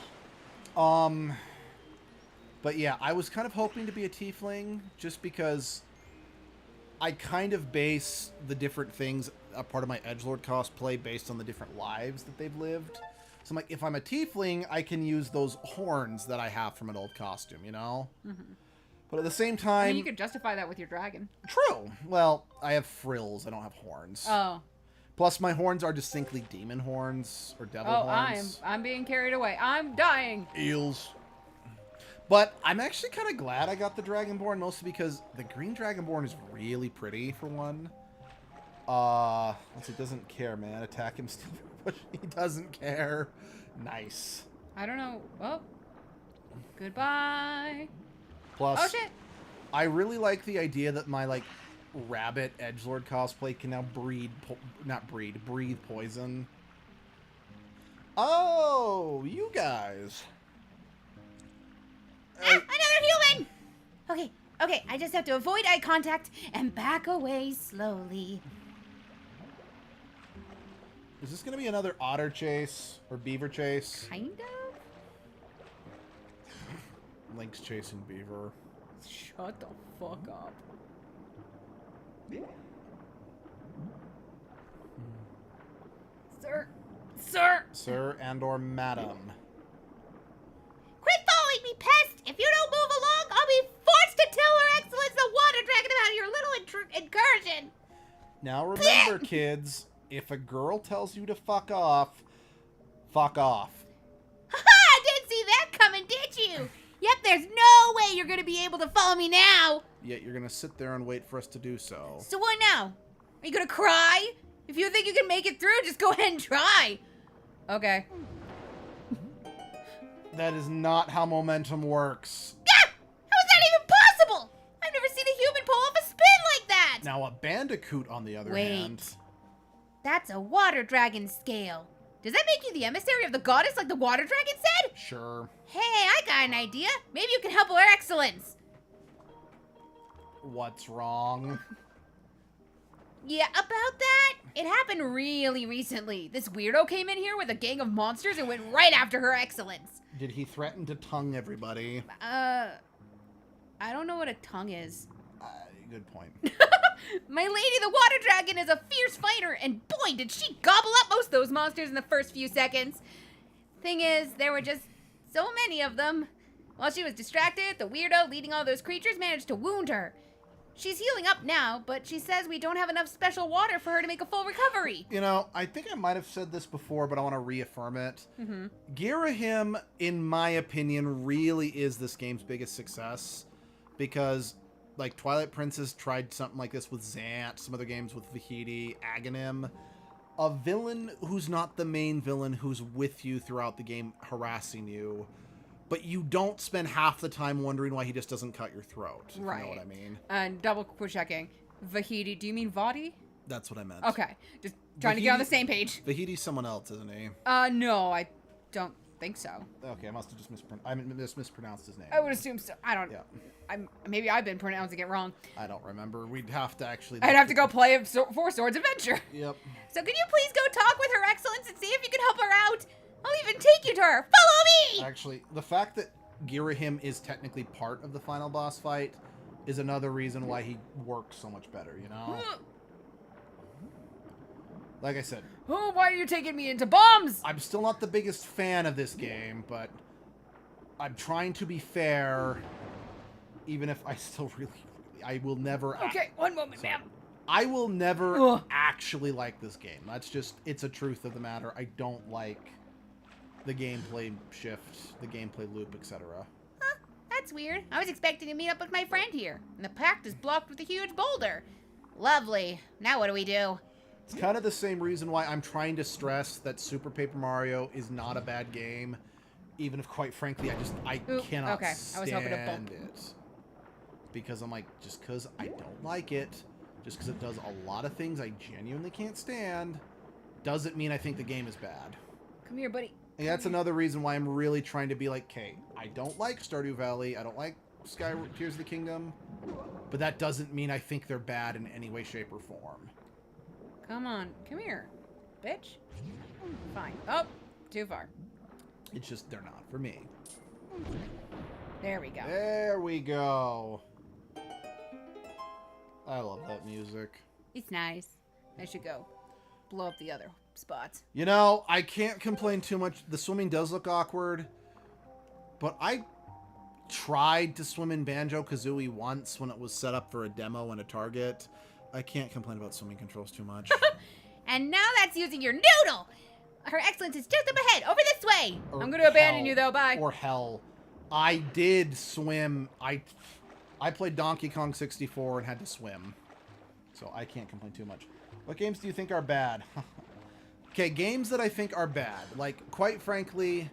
But yeah, I was kind of hoping to be a tiefling, just because I kind of base the different things, a part of my edgelord cosplay, based on the different lives that they've lived. So I'm like, if I'm a tiefling, I can use those horns that I have from an old costume, you know? Mm-hmm. But at the same time... I mean, you could justify that with your dragon. True. Well, I have frills. I don't have horns. Oh. Plus, my horns are distinctly demon horns or devil Oh, horns. I'm being carried away. I'm dying. Eels. But I'm actually kind of glad I got the Dragonborn, mostly because the green Dragonborn is really pretty, for one. He doesn't care, man. Attack him still. He doesn't care. Nice. I don't know. Oh. Goodbye. Plus, Oh, shit. I really like the idea that my, like, rabbit edgelord cosplay can now breathe poison. Oh, you guys. Another human! Okay, I just have to avoid eye contact and back away slowly. Is this going to be another otter chase or beaver chase? Kind of? Link's chasing beaver. Shut the fuck up. Sir and or madam. Quit following me, pest! If you don't move along, I'll be forced to tell Her Excellence the Water Dragon about your little incursion! Now remember, kids, if a girl tells you to fuck off, fuck off. Haha! Didn't see that coming, did you? Yep, there's no way you're gonna be able to follow me now! Yet you're gonna sit there and wait for us to do so. So what now? Are you gonna cry? If you think you can make it through, just go ahead and try! Okay. That is not how momentum works. Ah! How is that even possible? I've never seen a human pull off a spin like that! Now a bandicoot, on the other hand. That's a water dragon scale. Does that make you the emissary of the goddess like the water dragon said? Sure. Hey, I got an idea. Maybe you can help Her Excellence. What's wrong? Yeah, about that? It happened really recently. This weirdo came in here with a gang of monsters and went right after Her Excellence. Did he threaten to tongue everybody? I don't know what a tongue is. Good point. My lady, the water dragon, is a fierce fighter, and boy, did she gobble up most of those monsters in the first few seconds. Thing is, there were just so many of them. While she was distracted, the weirdo leading all those creatures managed to wound her. She's healing up now, but she says we don't have enough special water for her to make a full recovery. You know, I think I might have said this before, but I want to reaffirm it. Girahim, in my opinion, really is this game's biggest success. Because, like, Twilight Princess tried something like this with Zant, some other games with Vahidi, Aghanim. A villain who's not the main villain, who's with you throughout the game, harassing you. But you don't spend half the time wondering why he just doesn't cut your throat. If Right. You know what I mean? And double checking. Vahidi, do you mean Vadi? That's what I meant. Okay, just trying to get on the same page. Vahidi's someone else, isn't he? No, I don't think so. Okay, I must have just mispronounced his name. I would assume so. I don't. Yeah. Maybe I've been pronouncing it wrong. I don't remember. We'd have to actually... I'd have to go play a Four Swords adventure. Yep. So can you please go talk with Her Excellence and see if you can help her out? I'll even take you to her. Follow me! Actually, the fact that Girahim is technically part of the final boss fight is another reason why he works so much better, you know? Like I said, Oh, why are you taking me into bombs? I'm still not the biggest fan of this game, but I'm trying to be fair, even if I still really I will never... Okay, one moment, ma'am. I will never Ugh. actually like this game. That's just, it's a truth of the matter. I don't like the gameplay shift, the gameplay loop, etc. Huh, that's weird. I was expecting to meet up with my friend here, and the pact is blocked with a huge boulder. Lovely. Now what do we do? It's kind of the same reason why I'm trying to stress that Super Paper Mario is not a bad game, even if, quite frankly, I cannot okay. I was hoping to stand bump. it. Because I'm like, just because I don't like it, just because it does a lot of things I genuinely can't stand, doesn't mean I think the game is bad. Come here, buddy. And that's another reason why I'm really trying to be like, okay, I don't like Stardew Valley, I don't like Skyward Tears of the Kingdom, but that doesn't mean I think they're bad in any way, shape, or form. Come on. Come here, bitch. Fine. Oh, too far. It's just, they're not for me. There we go. There we go. I love that music. It's nice. I should go blow up the other spots. You know, I can't complain too much. The swimming does look awkward, but I tried to swim in Banjo-Kazooie once when it was set up for a demo and a target. I can't complain about swimming controls too much. And now that's using your noodle. Her excellence is just up ahead, over this way. Or I'm gonna abandon hell. you, though. Bye. Or hell. I did swim. I played Donkey Kong 64 and had to swim. So I can't complain too much. What games do you think are bad? Okay, games that I think are bad. Like, quite frankly,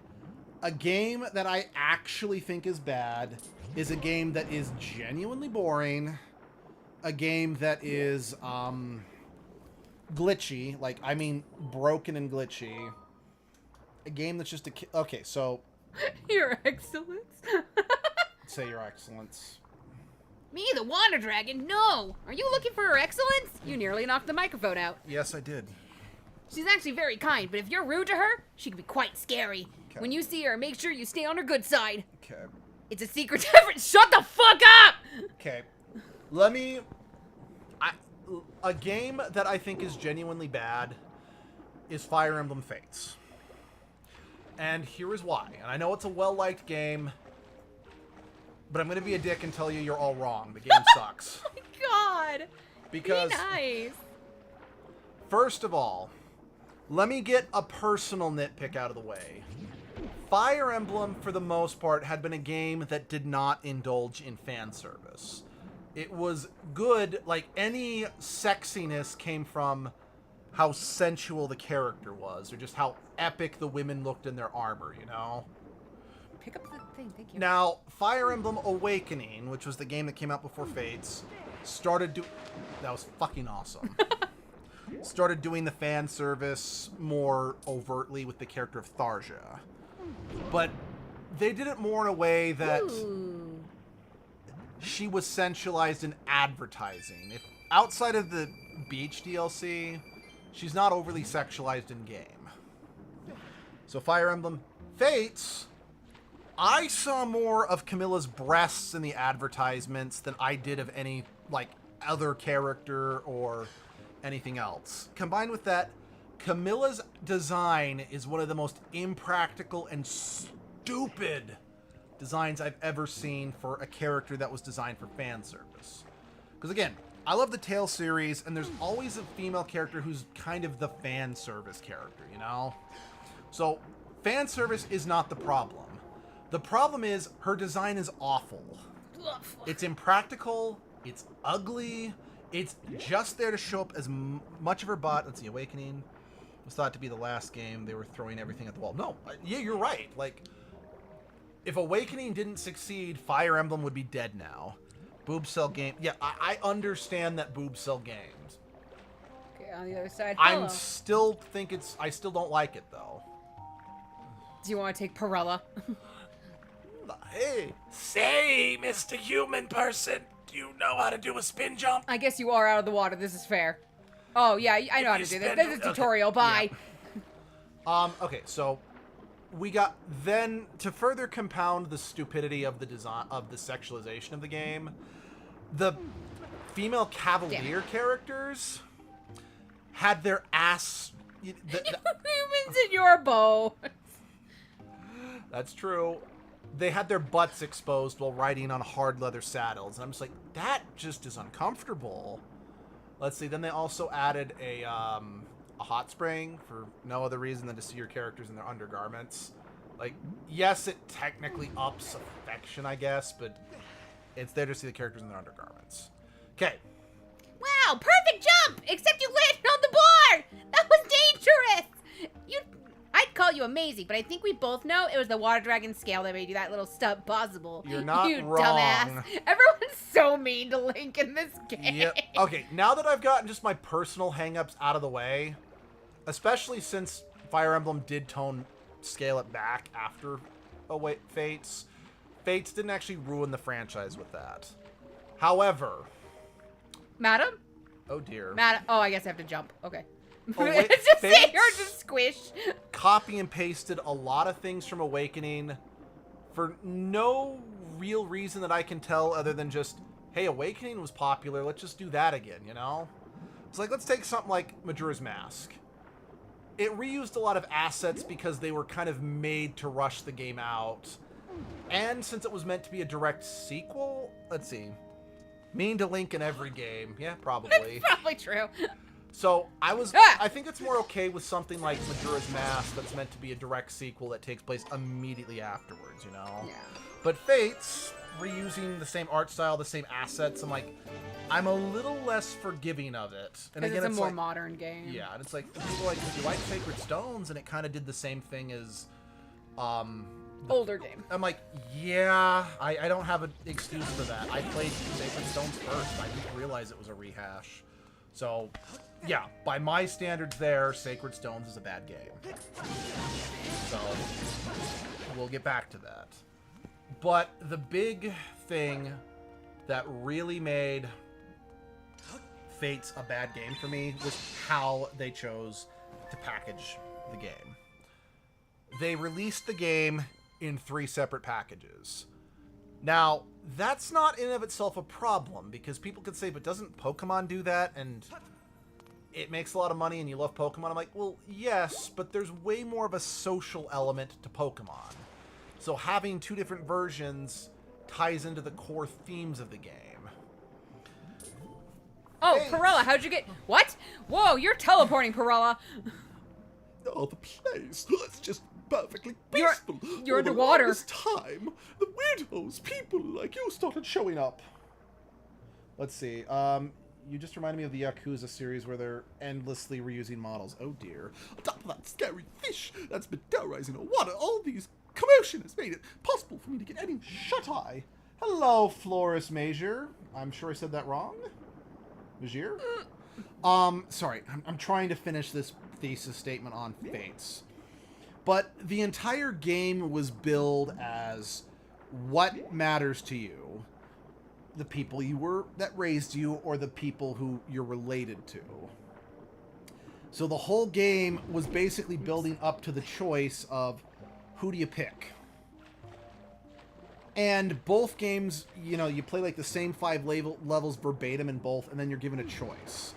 a game that I actually think is bad is a game that is genuinely boring. A game that is, glitchy. Like, I mean, broken and glitchy. A game that's just a... Okay, so... Your excellence. Say your excellence. Me, the water dragon? No. Are you looking for her excellence? You nearly knocked the microphone out. Yes, I did. She's actually very kind, but if you're rude to her, she can be quite scary. Okay. When you see her, make sure you stay on her good side. Okay. It's a secret effort. Shut the fuck up! Okay. Let me... a game that I think is genuinely bad is Fire Emblem Fates. And here is why. And I know it's a well-liked game, but I'm going to be a dick and tell you you're all wrong. The game sucks. Oh my god. Because, Be nice. first of all, let me get a personal nitpick out of the way. Fire Emblem, for the most part, had been a game that did not indulge in fan service. It was good, like, any sexiness came from how sensual the character was, or just how epic the women looked in their armor, you know? Pick up the thing. Thank you. Now, Fire Emblem Awakening, which was the game that came out before Fates, started doing... That was fucking awesome. Started doing the fan service more overtly with the character of Tharja. But they did it more in a way that Ooh. she was sensualized in advertising. If outside of the beach DLC, she's not overly sexualized in game. So Fire Emblem Fates, I saw more of Camilla's breasts in the advertisements than I did of any, like, other character or anything else. Combined with that, Camilla's design is one of the most impractical and stupid designs I've ever seen for a character that was designed for fan service. Because again, I love the Tale series, and there's always a female character who's kind of the fan service character, you know? So, fan service is not the problem. The problem is, her design is awful. It's impractical, it's ugly, it's just there to show up as much of her butt. Let's see, Awakening was thought to be the last game. They were throwing everything at the wall. No, yeah, you're right. Like, if Awakening didn't succeed, Fire Emblem would be dead now. Boob cell game. Yeah, I understand that boob cell games. Okay, on the other side. I Hello. still don't like it though. Do you want to take Perella? Hey, Say, Mr. Human Person, do you know how to do a spin jump? I guess you are out of the water. This is fair. Oh, yeah, I know how to do this. This is tutorial. Bye. okay, so we got then to further compound the stupidity of the design of the sexualization of the game, the female cavalier characters had their ass. Humans in your bow. That's true. They had their butts exposed while riding on hard leather saddles, and I'm just like, that just is uncomfortable. Let's see. Then they also added a hot spring for no other reason than to see your characters in their undergarments. Like, yes, it technically ups affection, I guess, but it's there to see the characters in their undergarments. Okay. Wow, perfect jump! Except you landed on the bar! That was dangerous! I'd call you amazing, but I think we both know it was the water dragon scale that made you that little stunt possible. You're not you wrong. dumbass. Everyone's so mean to Link in this game. Yep. Okay, now that I've gotten just my personal hangups out of the way, especially since Fire Emblem did scale it back after Fates didn't actually ruin the franchise with that. However, Madam? oh dear. Oh, I guess I have to jump. Okay. Oh, wait, just say Fates or just squish. copy and pasted a lot of things from Awakening for no real reason that I can tell other than just, hey, Awakening was popular, let's just do that again, you know? It's like, let's take something like Majora's Mask. It reused a lot of assets because they were kind of made to rush the game out. And since it was meant to be a direct sequel, let's see. Mean to Link in every game. Yeah, probably. Probably true. So Ah! I think it's more okay with something like Majora's Mask that's meant to be a direct sequel that takes place immediately afterwards, you know? Yeah. But Fates, reusing the same art style, the same assets, I'm a little less forgiving of it. And Because again, it's a more like, modern game. yeah, and it's like, people are like, you like Sacred Stones, and it kind of did the same thing as, Older game. I'm like, yeah, I don't have an excuse for that. I played Sacred Stones first. I didn't realize it was a rehash. So, yeah, by my standards there, Sacred Stones is a bad game. So, we'll get back to that. But the big thing that really made Fates a bad game for me was how they chose to package the game. They released the game in 3 separate packages. Now, that's not in and of itself a problem, because people could say, but doesn't Pokemon do that? And it makes a lot of money and you love Pokemon. I'm like, well, yes, but there's way more of a social element to Pokemon. So having 2 different versions ties into the core themes of the game. Oh, Hey. Perella, how'd you get... What? Whoa, you're teleporting, Perella. Oh, the place. It's just perfectly You're- peaceful. you're All the underwater. longest time, the weirdos, people like you started Showing up. Let's see. You just reminded me of the Yakuza series where they're endlessly reusing models. Oh dear. on top of that scary fish that's been terrorizing the water. All these commotion has made it possible for me to get any Shut-eye. Hello, Floris Major. I'm sure I said that wrong. Major? Sorry. I'm trying to finish this thesis statement on Fates. But the entire game was billed as what matters to you. The people that raised you, or the people who you're related to. So the whole game was basically building up to the choice of who do you pick. And both games, you play like the same 5 levels verbatim in both, and then you're given a choice.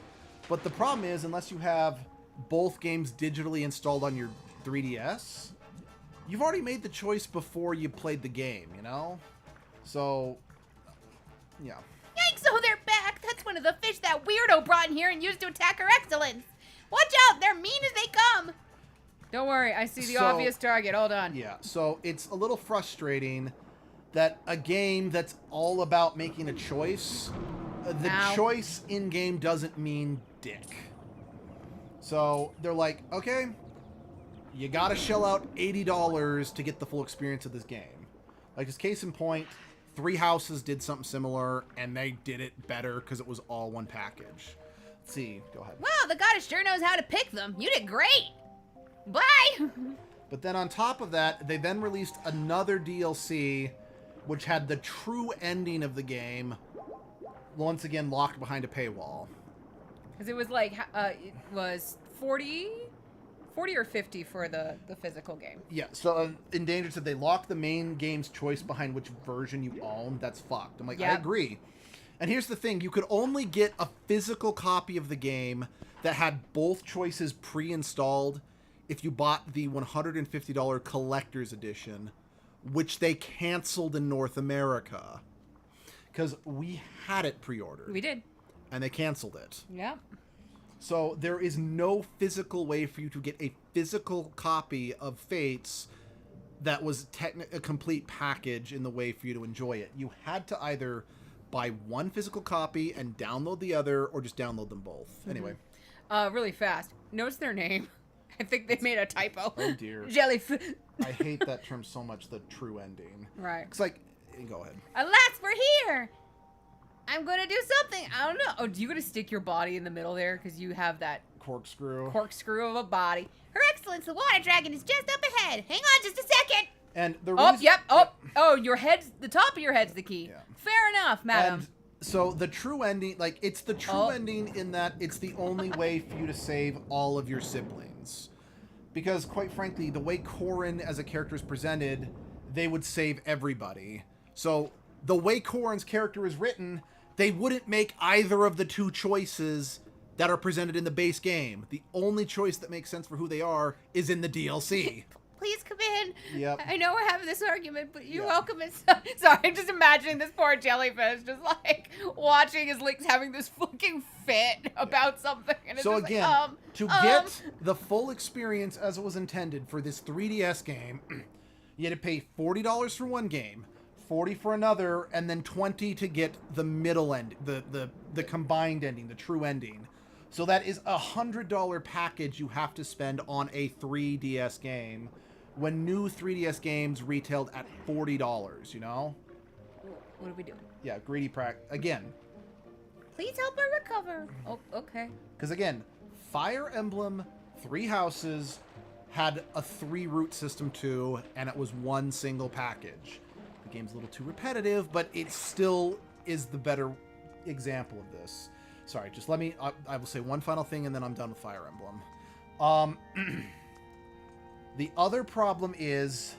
But the problem is, unless you have both games digitally installed on your 3DS, you've already made the choice before you played the game, So, yeah. Yikes, oh, they're back. That's one of the fish that weirdo brought in here and used to attack our excellence. Watch out, they're mean as they come. Don't worry, I see the So- obvious target. Hold on. Yeah, so it's a little frustrating that a game that's all about making a choice, the Ow. choice in-game doesn't mean dick. So they're like, okay, you gotta shell out $80 to get the full experience of this game. Like, as case in point, 3 Houses did something similar, and they did it better because it was all one package. Let's see, go ahead. Wow, the goddess sure knows how to pick them. You did great. Bye. But then on top of that, they then released another DLC, which had the true ending of the game, once again locked behind a paywall. Because it was like, it was 40 or 50 for the physical game. Yeah, so Endangered said they locked the main game's choice behind which version you own. That's fucked. I'm like, I Yep. agree. And here's the thing. You could only get a physical copy of the game that had both choices pre-installed if you bought the $150 collector's edition, which they canceled in North America. Because we had it pre-ordered. We did. And they canceled it. Yeah. So there is no physical way for you to get a physical copy of Fates that was a complete package in the way for you to enjoy it. You had to either buy one physical copy and download the other, or just download them both. Anyway. Really fast. Notice their name. I think they made a typo. Oh dear. Jellyfish. I hate that term so much, the true ending. Right. It's like, go ahead. Alas, we're here. I'm gonna do something. I don't know. Oh, do you gonna stick your body in the middle there? Because you have that Corkscrew. corkscrew of a body. Her Excellence, the water dragon, is just up ahead. Hang on just a second. And the Oh, reason- yep. Oh, your head's, the top of your head's the key. Yeah. Fair enough, madam. And so the true ending, like, it's the true Oh. ending in that it's the only way for you to save all of your siblings. Because, quite frankly, the way Corrin as a character is presented, they would save everybody. So, the way Corrin's character is written, they wouldn't make either of the 2 choices that are presented in the base game. The only choice that makes sense for who they are is in the DLC. Please come in. in. Yep. I know we're having this argument, but you're Yeah. welcome. Sorry, I'm just imagining this poor jellyfish just like watching his Link's having this fucking fit about something. And it's So just again, like, to get the full experience as it was intended for this 3DS game, you had to pay $40 for one game, $40 for another, and then $20 to get the middle end, the combined ending, the true ending. So that is a $100 package you have to spend on a 3DS game, when new 3DS games retailed at $40. You know? what are we doing? Yeah, greedy again. Please help her recover. Oh, okay. Because again, Fire Emblem, Three Houses had a 3-route system too, and it was one single package. The game's a little too repetitive, but it still is the better example of this. Sorry, just let me... I will say one final thing, and then I'm done with Fire Emblem. The other problem is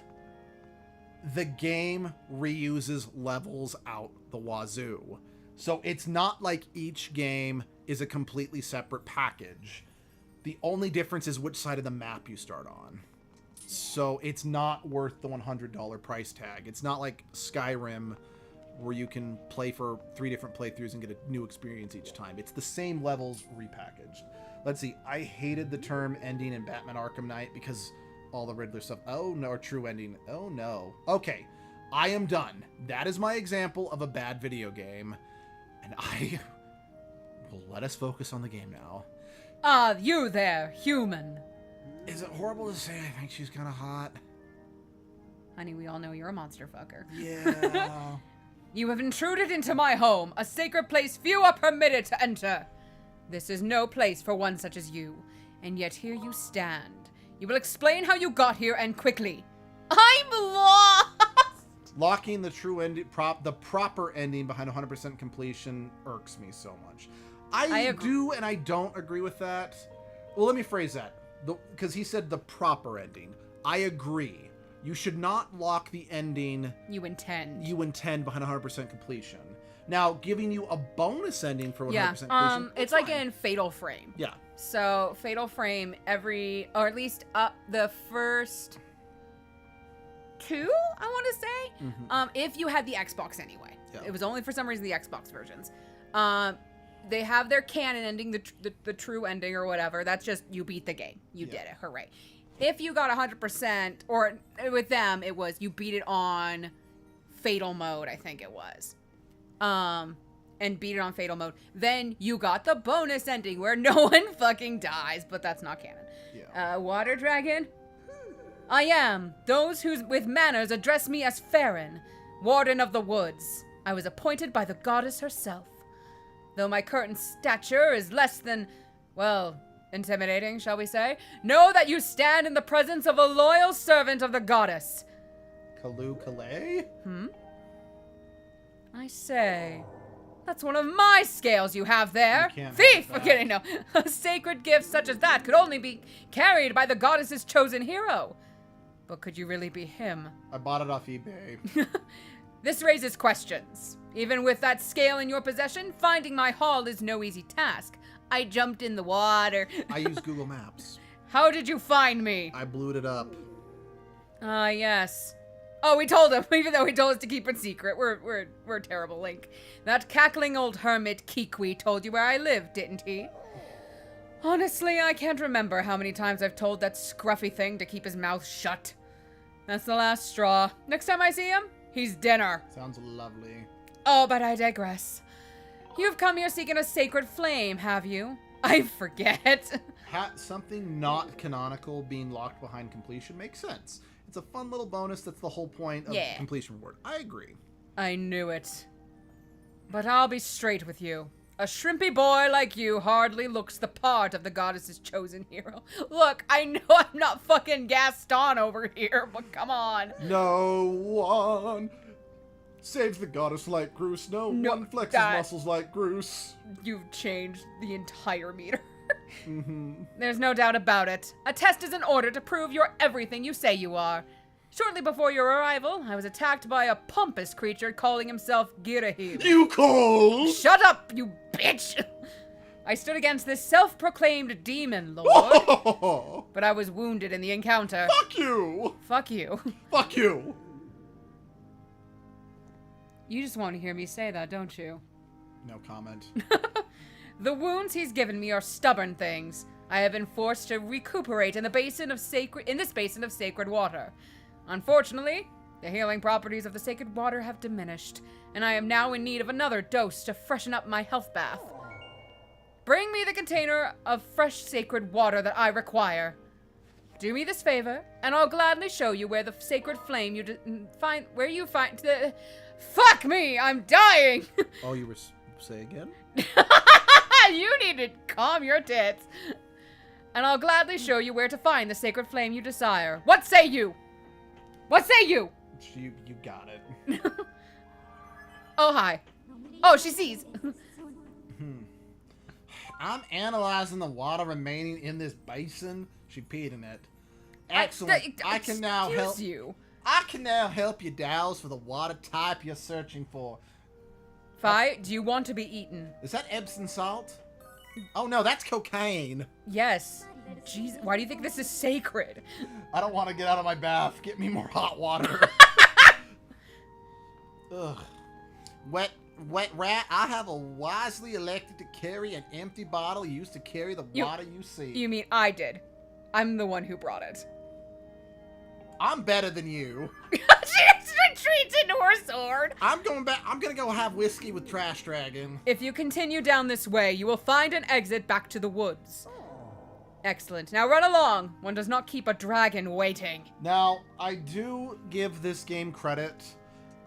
the game reuses levels out the wazoo. So it's not like each game is a completely separate package. The only difference is which side of the map you start on. So it's not worth the $100 price tag. It's not like Skyrim, where you can play for 3 different playthroughs and get a new experience each time. It's the same levels repackaged. Let's see. I hated the term ending in Batman Arkham Knight because all the Riddler stuff. Oh, no. Or true ending. Oh, no. Okay. I am done. That is my example of a bad video game. And I will let us focus on the game now. Ah, you there, human. Is it horrible to say I think she's kind of hot? Honey, we all know you're a monster fucker. Yeah. You have intruded into my home, a sacred place few are permitted to enter. This is no place for one such as you, and yet here you stand. You will explain how you got here, and quickly. I'm lost. Locking the true ending, the proper ending behind 100% completion irks me so much. I do and I don't agree with that. Well, let me phrase that. Because he said the proper ending. I agree. You should not lock the ending You intend. behind 100% completion. Now, giving you a bonus ending for 100% completion. It's like in Fatal Frame. Yeah. So Fatal Frame, or at least the first 2, I want to say, if you had the Xbox anyway. Yeah. It was only for some reason the Xbox versions. They have their canon ending, the true ending or whatever. That's just you beat the game. You did it. Hooray. If you got 100%, or with them, it was you beat it on Fatal Mode, I think it was. And beat it on Fatal Mode. Then you got the bonus ending where no one fucking dies, but that's not canon. Yeah. Water Dragon? I am. Those who with manners address me as Farron, Warden of the Woods. I was appointed by the goddess herself. Though my current stature is less than, well, intimidating, shall we say, know that you stand in the presence of a loyal servant of the goddess. Calais? I say, that's one of my scales you have there. You can't Thief! have that. Forgetting, no. A sacred gift such as that could only be carried by the goddess's chosen hero. But could you really be him? I bought it off eBay. This raises questions. Even with that scale in your possession, finding my hall is no easy task. I jumped in the water. I use Google Maps. How did you find me? I blew it up. Ah, yes. Oh, we told him, even though he told us to keep it secret. We're a terrible Link. That cackling old hermit Kikwi told you where I live, didn't he? Honestly, I can't remember how many times I've told that scruffy thing to keep his mouth shut. That's the last straw. Next time I see him, he's dinner. Sounds lovely. Oh, but I digress. You've come here seeking a sacred flame, have you? I forget. Something not canonical being locked behind completion makes sense. It's a fun little bonus that's the whole point of completion reward. I agree. I knew it. But I'll be straight with you. A shrimpy boy like you hardly looks the part of the goddess's chosen hero. Look, I know I'm not fucking Gaston over here, but come on. No one saves the goddess like Groose. No one flexes muscles like Groose. You've changed the entire meter. There's no doubt about it. A test is in order to prove you're everything you say you are. Shortly before your arrival, I was attacked by a pompous creature calling himself Girahim. You call? Shut up, you bitch! I stood against this self-proclaimed demon lord, Oh, but I was wounded in the encounter. fuck you! Fuck you. Fuck you! You just want to hear me say that, don't you? No comment. The wounds he's given me are stubborn things. I have been forced to recuperate in this basin of sacred water. Unfortunately, the healing properties of the sacred water have diminished, and I am now in need of another dose to freshen up my health bath. Bring me the container of fresh sacred water that I require. Do me this favor, and I'll gladly show you where the sacred flame you find. Fuck me! I'm dying. Oh, you were say again? You need to calm your tits. And I'll gladly show you where to find the sacred flame you desire. What say you? What say you? You got it. Oh, hi. Oh, she sees. I'm analyzing the water remaining in this basin. She peed in it. Excellent. I can now help you. I can now help you douse for the water type you're searching for. Fi, do you want to be eaten? Is that Epsom salt? Oh no, that's cocaine. Yes. Jeez, why do you think this is sacred? I don't want to get out of my bath. Get me more hot water. Ugh. Wet rat, I have wisely elected to carry an empty bottle used to carry the water you see. You mean I did? I'm the one who brought it. I'm better than you. She just retreats into her sword. I'm gonna go have whiskey with Trash Dragon. If you continue down this way, you will find an exit back to the woods. Excellent. Now run along. One does not keep a dragon waiting. Now, I do give this game credit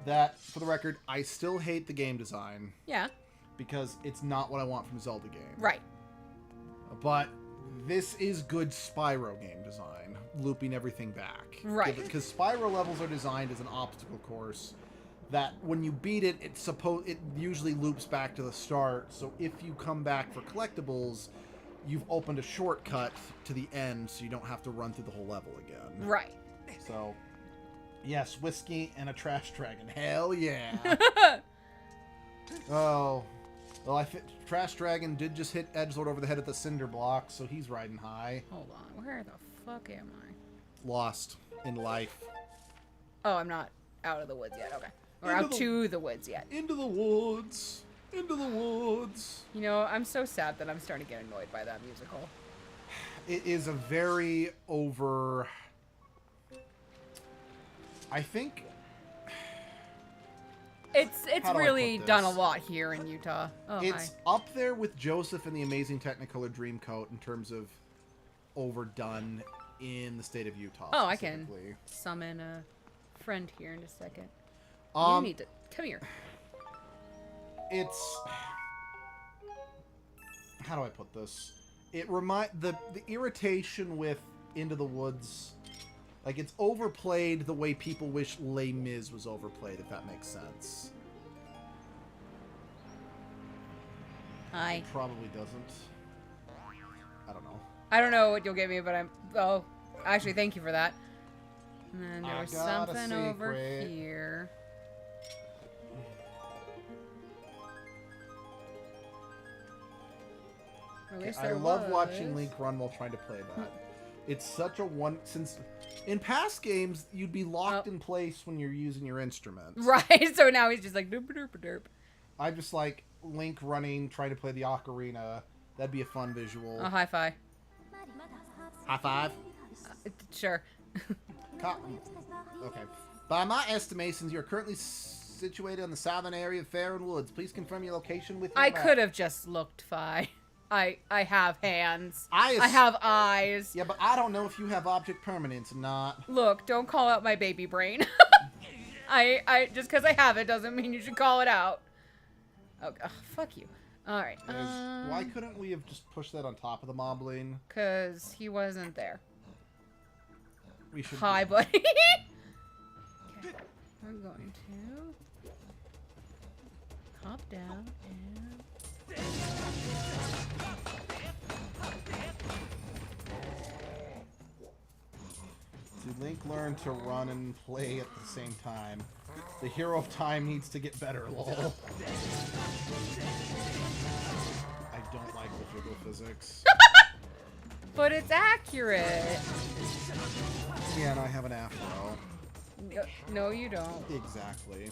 that, for the record, I still hate the game design. Yeah. Because it's not what I want from a Zelda game. Right. But this is good Spyro game design, looping everything back. Right. Because Spyro levels are designed as an obstacle course that when you beat it, it usually loops back to the start. So if you come back for collectibles, you've opened a shortcut to the end, so you don't have to run through the whole level again. Right. So, yes, whiskey and a Trash Dragon. Hell yeah. Oh. Well, Trash Dragon did just hit Edgelord over the head at the cinder block, so he's riding high. Hold on. Where the fuck am I? Lost in life. Oh, I'm not out of the woods yet. Okay. Or out to the woods yet. Into the woods. Into the woods. You know, I'm so sad that I'm starting to get annoyed by that musical. It is a very over... I think... It's How do I really put done a this? lot here in Utah. Oh, It's hi. up there with Joseph and the Amazing Technicolor Dreamcoat in terms of overdone in the state of Utah. Oh, I can specifically. summon a friend here in a second. You Um, need to come here. It's... How do I put this? It the irritation with Into the Woods, like, it's overplayed the way people wish Les Mis was overplayed, if that makes sense. Hi. It probably doesn't. I don't know. I don't know what you'll give me, but I'm... Oh, actually, thank you for that. And then there I was got a something over secret. here. Or at least I there love watching was. Link run while trying to play that. It's such a since in past games you'd be locked in place when you're using your instrument. Right, so now he's just like derp derp derp. I just like Link running, trying to play the ocarina. That'd be a fun visual. Oh, high five. High five. Sure. Okay. By my estimations, you're currently situated on the southern area of Farron Woods. Please confirm your location with your I map. could have just looked Fi. I have hands. I have eyes. Yeah, but I don't know if you have object permanence or not. Look, don't call out my baby brain. I just because I have it doesn't mean you should call it out. Oh, fuck you. All right. Why couldn't we have just pushed that on top of the moblin? Because he wasn't there. We should. Hi, buddy. Okay. We're going to hop down and... Did Link learn to run and play at the same time? The hero of time needs to get better, lol. I don't like the jiggle physics. But it's accurate. Yeah, and I have an afro. No, you don't. Exactly.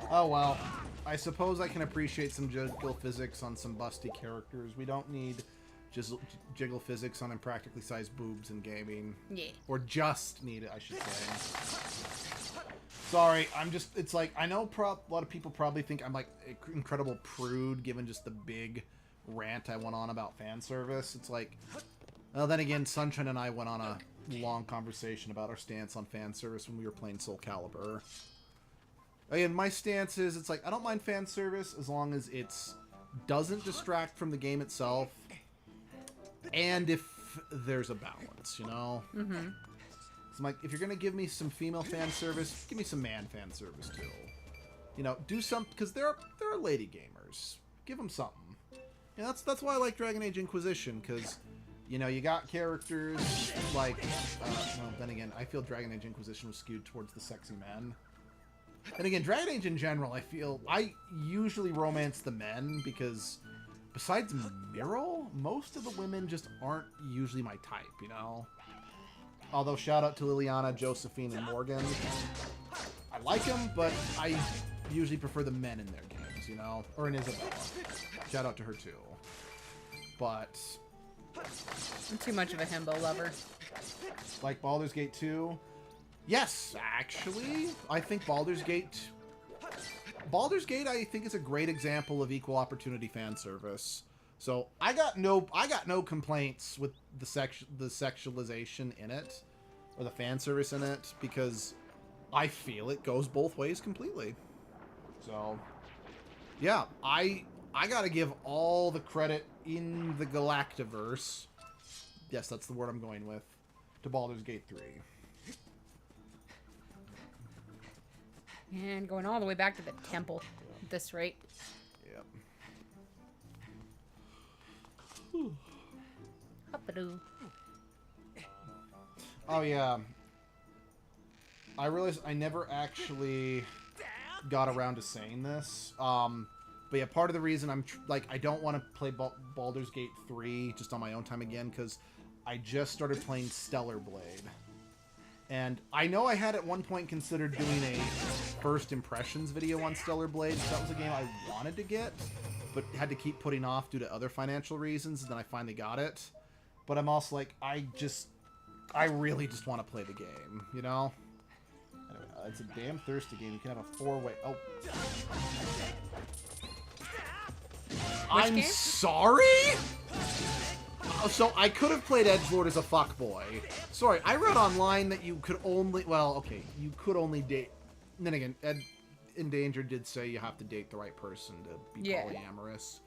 Oh well. I suppose I can appreciate some jiggle physics on some busty characters. We don't need just jiggle physics on impractically sized boobs in gaming. Yeah. Or just need it, I should say. Sorry, I'm just, it's like, I know a lot of people probably think I'm like an incredible prude given just the big rant I went on about fan service. It's like, well, then again, Sunshine and I went on a long conversation about our stance on fan service when we were playing Soul Calibur. Again, my stance is, it's like, I don't mind fan service as long as it doesn't distract from the game itself, and if there's a balance, you know? Mm-hmm. So I'm like, if you're gonna give me some female fan service, give me some man fan service too. You know, do some, because there are lady gamers. Give them something. And that's why I like Dragon Age Inquisition, because, you know, you got characters like, well, then again, I feel Dragon Age Inquisition was skewed towards the sexy men. And again, Dragon Age in general, I usually romance the men, because besides Miro, most of the women just aren't usually my type, you know? Although, shout out to Liliana, Josephine, and Morgan. I like them, but I usually prefer the men in their games, you know? Or in Isabella. Shout out to her, too. But I'm too much of a himbo lover. like Baldur's Gate 2? Yes, actually. I think Baldur's Gate, I think, is a great example of equal opportunity fan service. So I got no complaints with the sexualization in it, or the fan service in it, because I feel it goes both ways completely. So yeah, I gotta give all the credit in the Galactiverse. Yes, that's the word I'm going with, to Baldur's Gate 3. And going all the way back to the temple at this rate. Yep. Up-a-doo. Oh yeah. I realized I never actually got around to saying this. But yeah, part of the reason I'm I don't want to play Baldur's Gate 3 just on my own time again, because I just started playing Stellar Blade. And I know I had at one point considered doing a first impressions video on Stellar Blade. That was a game I wanted to get, but had to keep putting off due to other financial reasons, and then I finally got it. But I'm also like, I really just want to play the game, you know? Anyway, it's a damn thirsty game. You can have a 4-way... Oh. I'm game? sorry? So I could have played Edgelord as a fuckboy. Sorry, I read online that you could only... Well, okay, you could only date... And then again, Ed Endangered did say you have to date the right person to be polyamorous.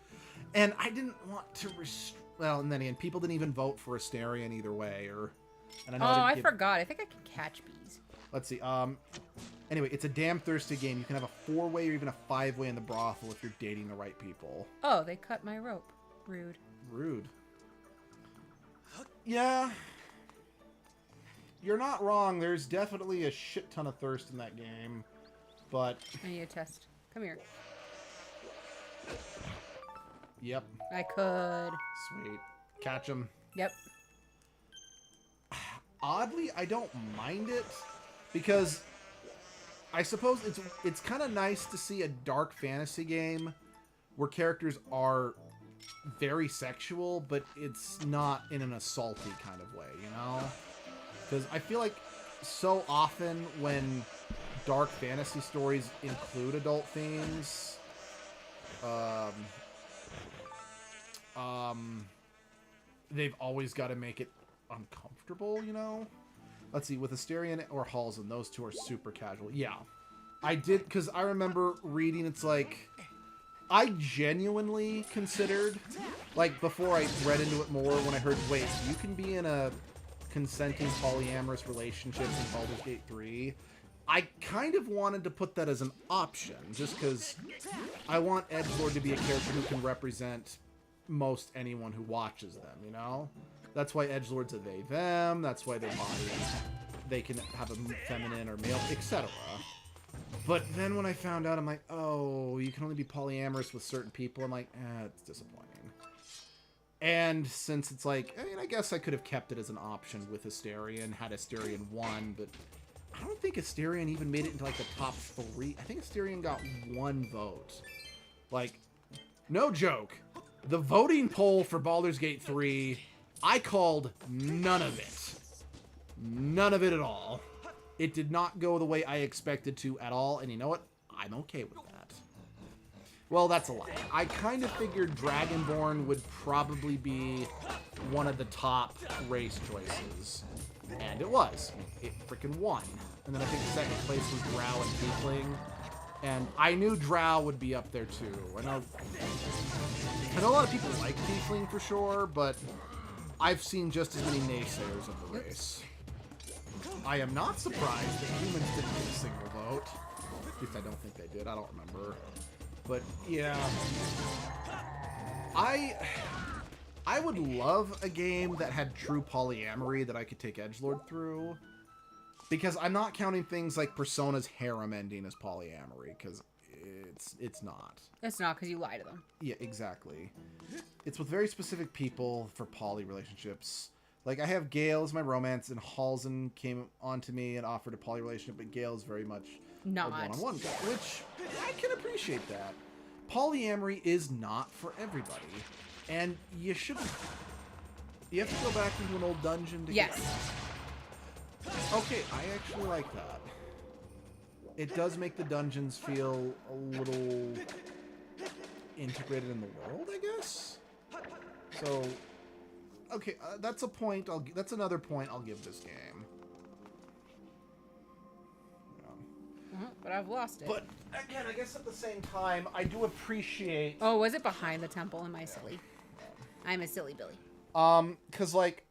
And I didn't want to well, and then again, people didn't even vote for Asterion either way, or... And I forgot. I think I can catch bees. Let's see, Anyway, it's a damn thirsty game. You can have a 4-way or even a 5-way in the brothel if you're dating the right people. Oh, they cut my rope. Rude. Rude. Yeah. You're not wrong. There's definitely a shit ton of thirst in that game. But... I need a test. Come here. Yep. I could. Sweet. Catch him. Yep. Oddly, I don't mind it, because I suppose it's kind of nice to see a dark fantasy game where characters are very sexual, but it's not in an assaulty kind of way, you know? Because I feel like so often when dark fantasy stories include adult themes, they've always got to make it uncomfortable, you know? Let's see, with Asterion or Halsin, those two are super casual. Yeah. I did, because I remember reading, it's like, I genuinely considered, like, before I read into it more, when I heard, wait, you can be in a consenting polyamorous relationship in Baldur's Gate 3, I kind of wanted to put that as an option, just because I want Edgelord to be a character who can represent most anyone who watches them, you know? That's why Edgelord's a they, them, that's why their body, they can have a feminine or male, etc. But then when I found out, I'm like, oh, you can only be polyamorous with certain people. I'm like, it's disappointing. And since it's like, I mean, I guess I could have kept it as an option with Asterion, had Asterion won, but I don't think Asterion even made it into like the top 3. I think Asterion got 1 vote. Like, no joke. The voting poll for Baldur's Gate 3, I called none of it. None of it at all. It did not go the way I expected to at all, and you know what? I'm okay with that. Well, that's a lie. I kind of figured Dragonborn would probably be one of the top race choices. And it was. It freaking won. And then I think second place was Drow and Tiefling. And I knew Drow would be up there too. I know a lot of people like Tiefling for sure, but I've seen just as many naysayers of the race. I am not surprised that humans didn't get a single vote. At least I don't think they did. I don't remember. But yeah, I would love a game that had true polyamory that I could take edgelord through, because I'm not counting things like Persona's harem ending as polyamory, because it's not. It's not, because you lie to them. Yeah, exactly. It's with very specific people for poly relationships. Like, I have Gale as my romance, and Halzen came onto me and offered a poly relationship, but Gale is very much Not. a one-on-one guy, which I can appreciate that. Polyamory is not for everybody, and you shouldn't. You have to go back into an old dungeon to Yes. get. Okay, I actually like that. It does make the dungeons feel a little integrated in the world, I guess. So, okay, that's a point. That's another point I'll give this game. But I've lost it. But again, I guess at the same time, I do appreciate. Oh, was it behind the temple? Am I silly? I'm a silly Billy. Because like,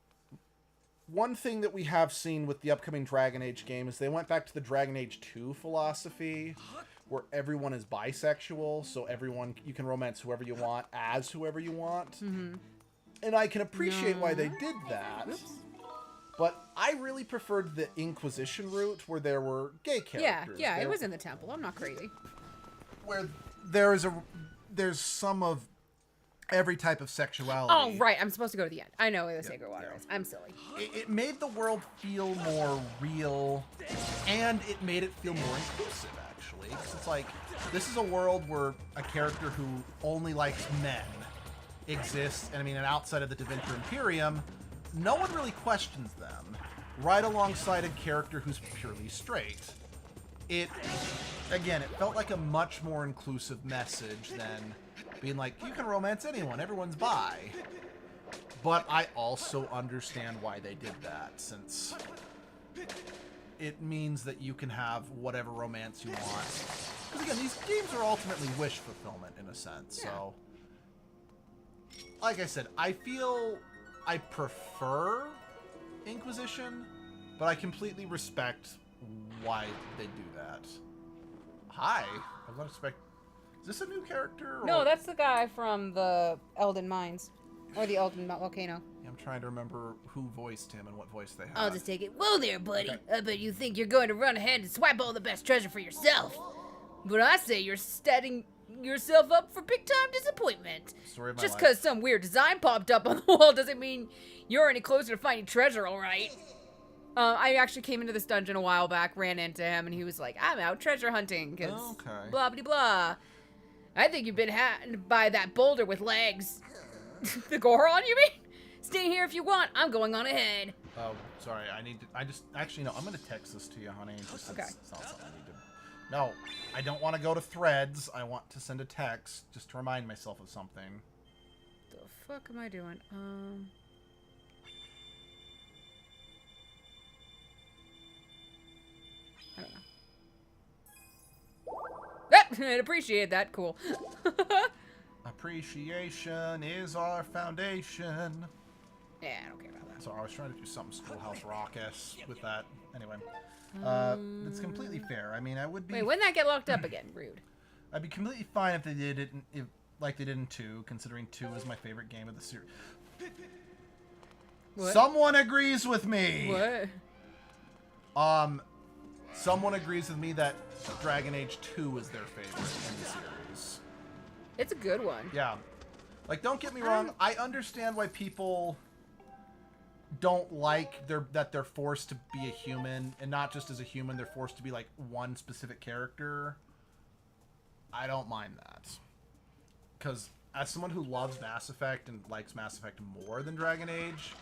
one thing that we have seen with the upcoming Dragon Age game is they went back to the Dragon Age 2 philosophy, where everyone is bisexual, so you can romance whoever you want as whoever you want. Mm-hmm. And I can appreciate why they did that. Oops. But I really preferred the Inquisition route, where there were gay characters. Yeah, it was in the temple. I'm not crazy. Where there's some of every type of sexuality. Oh, right. I'm supposed to go to the end. I know where the Sacred Water is. I'm silly. It made the world feel more real, and it made it feel more inclusive, actually. 'Cause it's like, this is a world where a character who only likes men exists, and and outside of the Devinter Imperium, no one really questions them. Right alongside a character who's purely straight. It felt like a much more inclusive message than being like, you can romance anyone, everyone's bi. But I also understand why they did that, since it means that you can have whatever romance you want. Because again, these games are ultimately wish fulfillment in a sense, so... Like I said, I feel I prefer Inquisition, but I completely respect why they do that. Hi. I was not expect. Is this a new character? Or... No, that's the guy from the Elden Mines. Or the Elden Volcano. I'm trying to remember who voiced him and what voice they had. I'll just take it. Whoa there, buddy. I bet you think you're going to run ahead and swipe all the best treasure for yourself. But I say you're setting yourself up for big-time disappointment. Story of my Just life. because some weird design popped up on the wall doesn't mean you're any closer to finding treasure, all right? I actually came into this dungeon a while back, ran into him, and he was like, I'm out treasure hunting, because Okay. blah, blah, blah. I think you've been had by that boulder with legs. The Goron, you mean? Stay here if you want. I'm going on ahead. Oh, sorry. Actually, no. I'm gonna text this to you, honey. Just Okay. It's not something I need to. No, I don't want to go to Threads. I want to send a text just to remind myself of something. The fuck am I doing? I don't know. I'd appreciate that. Cool. Appreciation is our foundation. Yeah, I don't care about that. Sorry, I was trying to do something Schoolhouse Rock-esque with that. Anyway, it's completely fair. I mean, I would be. Wait, when did that get locked up again? Rude. I'd be completely fine if they did it, like they did in 2, considering 2 is my favorite game of the series. What? Someone agrees with me. What? someone agrees with me that Dragon Age 2 is their favorite in the series. It's a good one. Yeah. Like, don't get me wrong. I understand why people don't like that they're forced to be a human, and not just as a human, they're forced to be like one specific character. I don't mind that. Because as someone who loves Mass Effect and likes Mass Effect more than Dragon Age,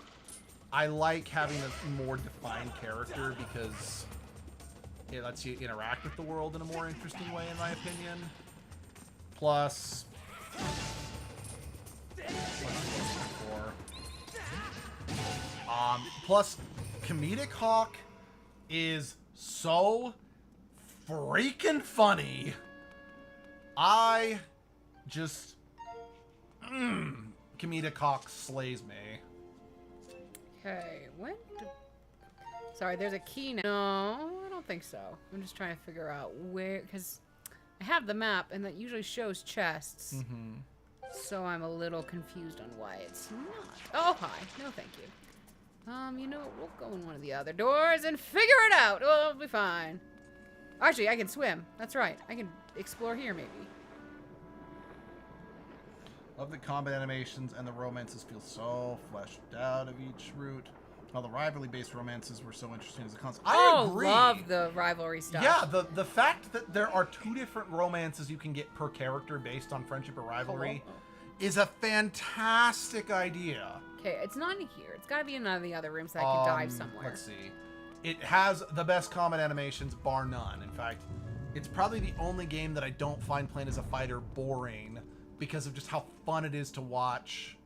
I like having a more defined character because it lets you interact with the world in a more interesting way, in my opinion. Plus, plus, Comedic Hawk is so freaking funny. I just... Comedic Hawk slays me. Okay, Sorry, there's a key now. No, I don't think so. I'm just trying to figure out where... Because I have the map, and that usually shows chests. Mm-hmm. So I'm a little confused on why it's not. Oh, hi. No, thank you. You know, we'll go in one of the other doors and figure it out. Oh, it'll be fine. Actually, I can swim. That's right. I can explore here, maybe. Love the combat animations and the romances feel so fleshed out of each route. While the rivalry-based romances were so interesting as a concept. I agree. Love the rivalry stuff. Yeah, the fact that there are 2 different romances you can get per character based on friendship or rivalry is a fantastic idea. Okay, it's not in here. It's got to be in one of the other rooms that I can dive somewhere. Let's see. It has the best combat animations, bar none. In fact, it's probably the only game that I don't find playing as a fighter boring because of just how fun it is to watch.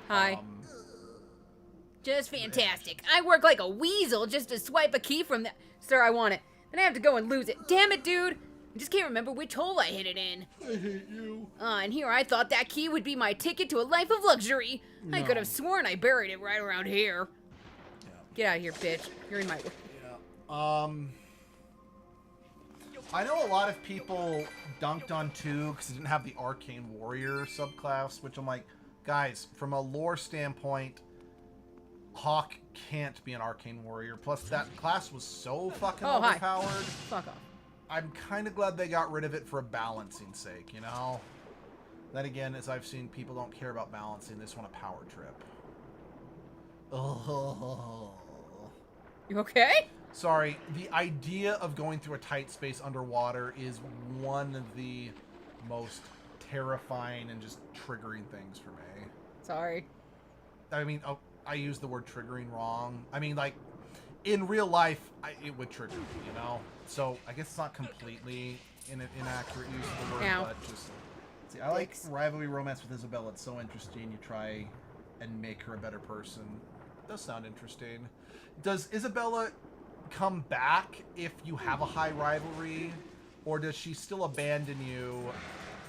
Hi. Just fantastic. I work like a weasel just to swipe a key from the... Sir, I want it. Then I have to go and lose it. Damn it, dude. I just can't remember which hole I hit it in. I hate you. And here I thought that key would be my ticket to a life of luxury. No. I could have sworn I buried it right around here. Get out of here, bitch. You're in my way. Yeah. I know a lot of people dunked on 2 because it didn't have the Arcane Warrior subclass, which I'm like, guys, from a lore standpoint, Hawk can't be an Arcane Warrior. Plus, that class was so fucking overpowered. Fuck off. I'm kind of glad they got rid of it for a balancing sake, you know? Then again, as I've seen, people don't care about balancing. They just want a power trip. Oh. You okay? Sorry, the idea of going through a tight space underwater is one of the most terrifying and just triggering things for me. Sorry. I mean, I used the word triggering wrong. I mean, like, in real life, it would trigger me, you know? So, I guess it's not completely inaccurate use of the word, Ow. but just... See, I like rivalry romance with Isabella. It's so interesting. You try and make her a better person. It does sound interesting. Does Isabella come back if you have a high rivalry? Or does she still abandon you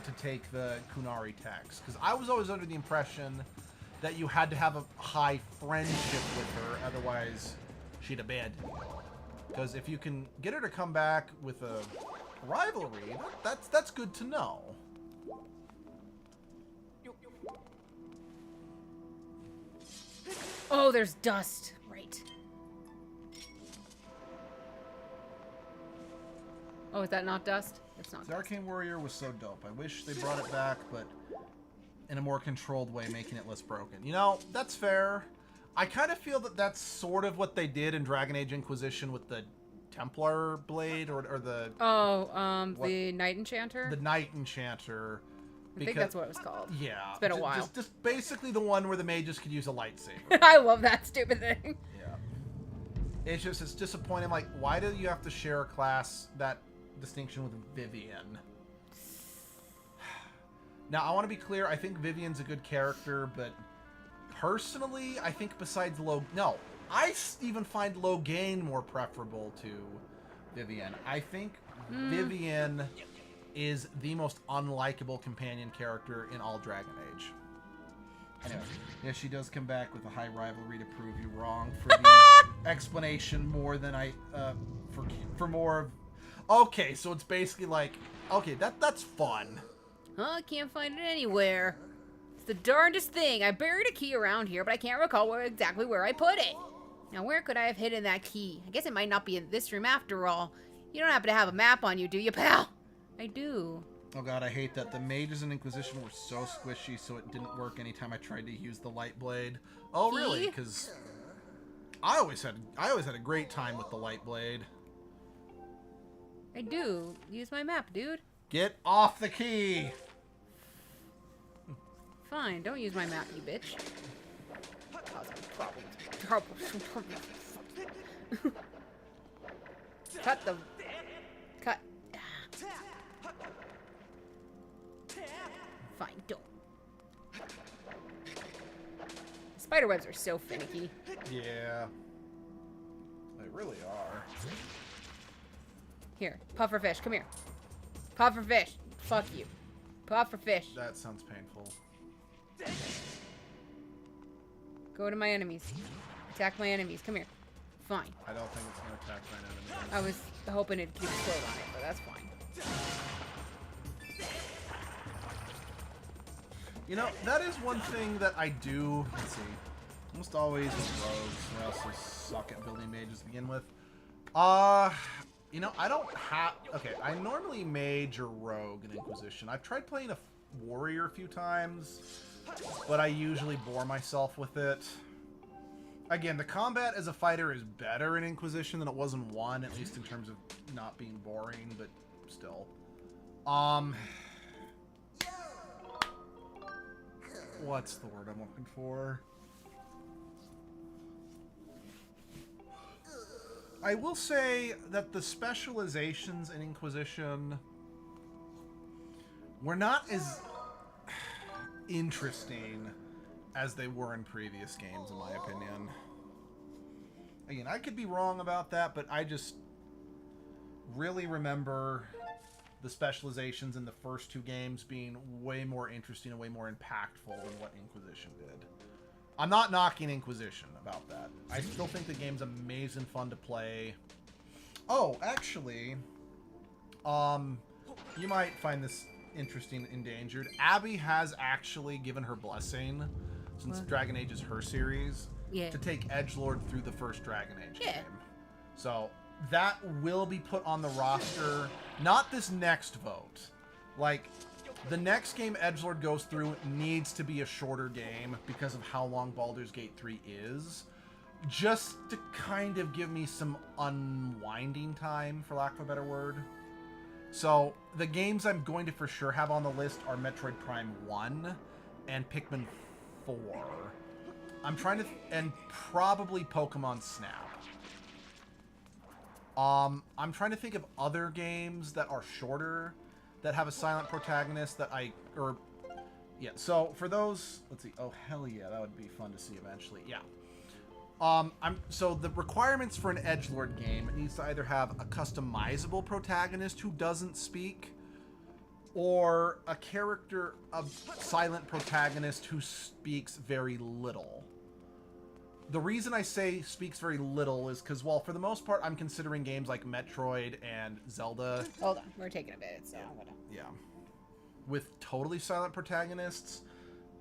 to take the Kunari text? Because I was always under the impression that you had to have a high friendship with her, otherwise she'd abandon you. Because if you can get her to come back with a rivalry, that's good to know. Oh, there's dust. Right. Oh, is that not dust? It's not The dust. Arcane Warrior was so dope. I wish they brought it back, but in a more controlled way, making it less broken. You know, that's fair. I kind of feel that that's sort of what they did in Dragon Age Inquisition with the Templar Blade, or the... the Night Enchanter? The Night Enchanter. I think that's what it was called. Yeah. It's been a while. Just basically the one where the mages could use a lightsaber. I love that stupid thing. Yeah. It's disappointing. Like, why do you have to share a class that distinction with Vivian? Now, I want to be clear. I think Vivian's a good character, but personally, I think besides I even find Logain more preferable to Vivian. I think Vivian is the most unlikable companion character in all Dragon Age. Anyway, yeah, she does come back with a high rivalry to prove you wrong for the explanation more than for more of... Okay, so it's basically like, okay, that's fun. I can't find it anywhere. It's the darndest thing. I buried a key around here, but I can't recall exactly where I put it. Now, where could I have hidden that key? I guess it might not be in this room after all. You don't happen to have a map on you, do you, pal? I do. Oh god, I hate that. The mages in Inquisition were so squishy, so it didn't work anytime I tried to use the light blade. Oh really? Because I always had a great time with the light blade. I do. Use my map, dude. Get off the key! Fine, don't use my map, you bitch. Cut the... Cut. Fine, don't. Spiderwebs are so finicky. Yeah. They really are. Here, pufferfish, come here. Pufferfish, fuck you. Pufferfish. That sounds painful. Go to my enemies. Attack my enemies, come here. Fine. I don't think it's going to attack my enemies. I was hoping it'd keep slow on it, but that's fine. You know, that is one thing that I do, let's see, almost always with rogues, who also suck at building mages to begin with. You know, I don't have, okay, I normally mage or rogue in Inquisition. I've tried playing a warrior a few times, but I usually bore myself with it. Again, the combat as a fighter is better in Inquisition than it was in 1, at least in terms of not being boring, but still. What's the word I'm looking for? I will say that the specializations in Inquisition were not as interesting as they were in previous games, in my opinion. Again, I could be wrong about that, but I just really remember the specializations in the first 2 games being way more interesting and way more impactful than what Inquisition did. I'm not knocking Inquisition about that. I still think the game's amazing fun to play. Oh, actually, you might find this interesting, Endangered. Abby has actually given her blessing, since Dragon Age is her series, to take edgelord through the first Dragon Age game. So that will be put on the roster. Not this next vote. Like, the next game edgelord goes through needs to be a shorter game because of how long Baldur's Gate 3 is. Just to kind of give me some unwinding time, for lack of a better word. So, the games I'm going to for sure have on the list are Metroid Prime 1 and Pikmin 4. I'm trying to... and probably Pokemon Snap. I'm trying to think of other games that are shorter, that have a silent protagonist that yeah, so for those, let's see, oh hell yeah, that would be fun to see eventually, yeah. So the requirements for an edgelord game, it needs to either have a customizable protagonist who doesn't speak, or a character, a silent protagonist who speaks very little. The reason I say speaks very little is because, well, for the most part, I'm considering games like Metroid and Zelda. Hold on, we're taking a bit, so I'm gonna... Yeah. With totally silent protagonists.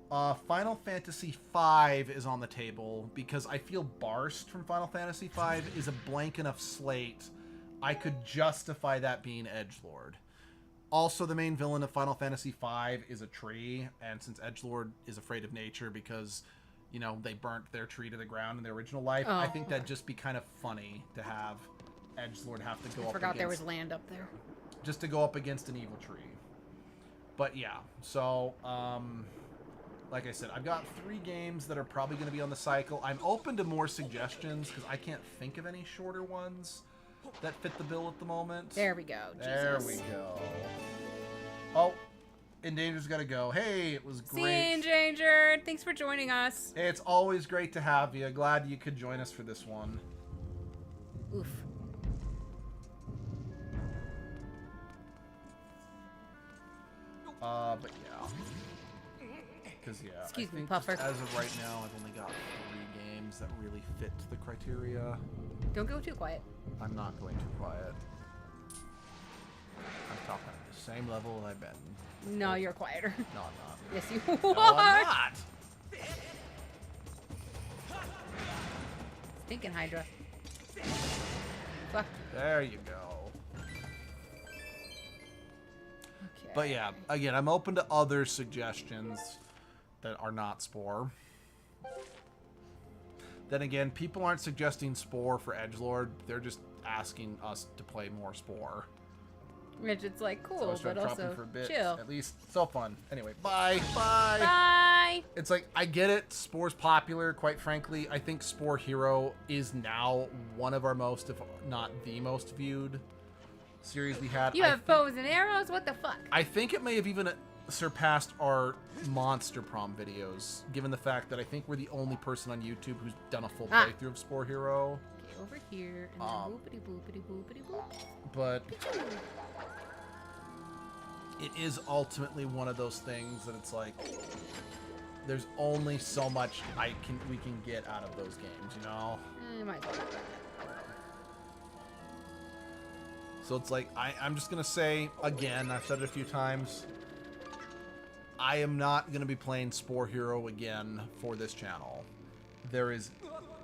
Final Fantasy V is on the table because I feel Barst from Final Fantasy V is a blank enough slate. I could justify that being edgelord. Also, the main villain of Final Fantasy V is a tree, and since edgelord is afraid of nature because, you know, they burnt their tree to the ground in their original life, I think that'd just be kind of funny to have edgelord have to go up against... I forgot there was land up there. Just to go up against an evil tree. But yeah, so, like I said, I've got 3 games that are probably going to be on the cycle. I'm open to more suggestions because I can't think of any shorter ones that fit the bill at the moment. There we go. There we go. Oh, Endangered's got to go. Hey, it was great. See you, Endangered. Thanks for joining us. Hey, it's always great to have you. Glad you could join us for this one. Oof. But yeah. Because, yeah. Excuse I me, think Puffer. As of right now, I've only got 3 games that really fit the criteria. Don't go too quiet. I'm not going too quiet. I'm talking at the same level I've been. No, you're quieter. No, I'm not. Yes, you No, are. I'm not. stinking Hydra. Fuck. There you go. Okay. But yeah, again, I'm open to other suggestions that are not Spore. Then again, people aren't suggesting Spore for Edgelord. They're just asking us to play more Spore. Which it's like So I cool, started but dropping also for a bit. chill. At least, so fun. Anyway, bye. Bye. Bye. It's like, I get it. Spore's popular, quite frankly. I think Spore Hero is now one of our most, if not the most viewed series we had. You have bows and arrows? What the fuck? I think it may have even surpassed our Monster Prom videos, given the fact that I think we're the only person on YouTube who's done a full playthrough of Spore Hero. Okay, over here, and then boopity boopity boopity boop. But it is ultimately one of those things that it's like, there's only so much we can get out of those games, you know? Might as well. So it's like, I'm just going to say, again, I've said it a few times, I am not going to be playing Spore Hero again for this channel. There is,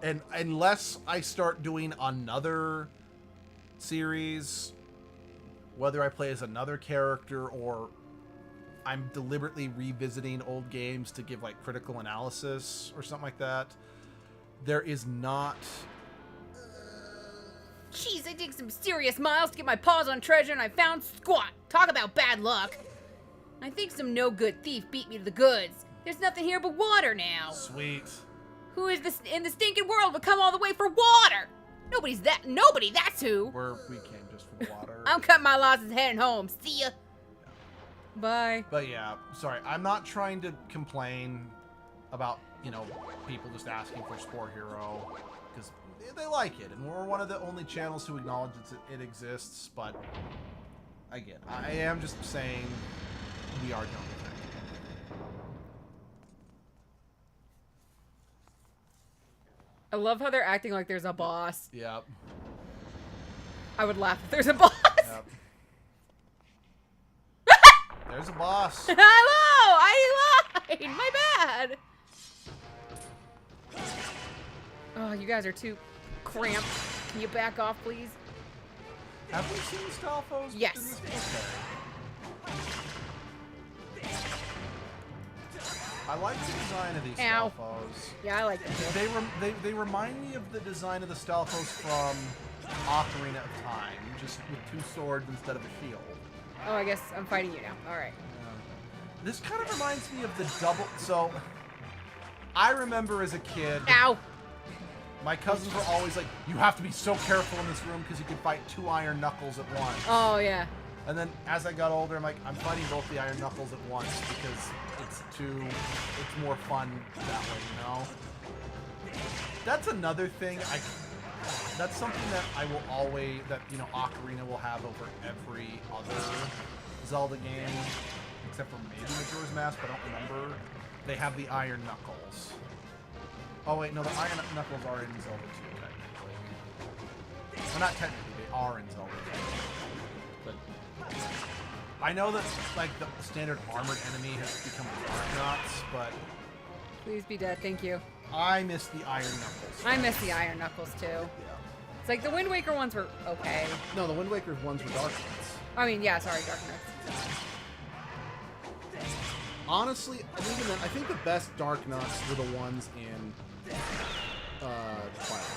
and unless I start doing another series, whether I play as another character or I'm deliberately revisiting old games to give like critical analysis or something like that, there is not... Jeez, I dig some serious miles to get my paws on treasure and I found squat. Talk about bad luck. I think some no-good thief beat me to the goods. There's nothing here but water now. Sweet. Who is this in the stinking world would come all the way for water? Nobody, that's who. We came just for the water. I'm cutting my losses heading home. See ya. Bye. But yeah, sorry, I'm not trying to complain about, you know, people just asking for Spore Hero, because they like it, and we're one of the only channels who acknowledges it exists, but again, I am just saying we are done with it. I love how they're acting like there's a boss. Yep. I would laugh if there's a boss. Yep. There's a boss. Hello! I lied! My bad! Oh, you guys are too cramped. Can you back off, please? Have we seen Stalfos? Yes. Okay. I like the design of these Ow. Stalfos. Yeah, I like that too. They remind me of the design of the Stalfos from Ocarina of Time, just with two swords instead of a shield. Oh, I guess I'm fighting you now. Alright. This kind of reminds me of the double... So, I remember as a kid, Ow! my cousins were always like, you have to be so careful in this room because you can fight two Iron Knuckles at once. Oh, yeah. And then as I got older, I'm like, I'm fighting both the Iron Knuckles at once because it's more fun that way, you know? That's another thing, that's something that I will always, that, you know, Ocarina will have over every other Zelda game, except for maybe Majora's Mask, but I don't remember. They have the Iron Knuckles. Oh wait, no, the Iron Knuckles are in Zelda 2, technically. Well, not technically, they are in Zelda 2. But I know that, like, the standard armored enemy has become Darknuts, but... Please be dead, thank you. I miss the Iron Knuckles. I miss the Iron Knuckles, too. Yeah. It's like the Wind Waker ones were okay. No, the Wind Waker ones were Darknuts. I mean, yeah, sorry, Dark Knights. Honestly, I think the best Darknuts were the ones in Twilight.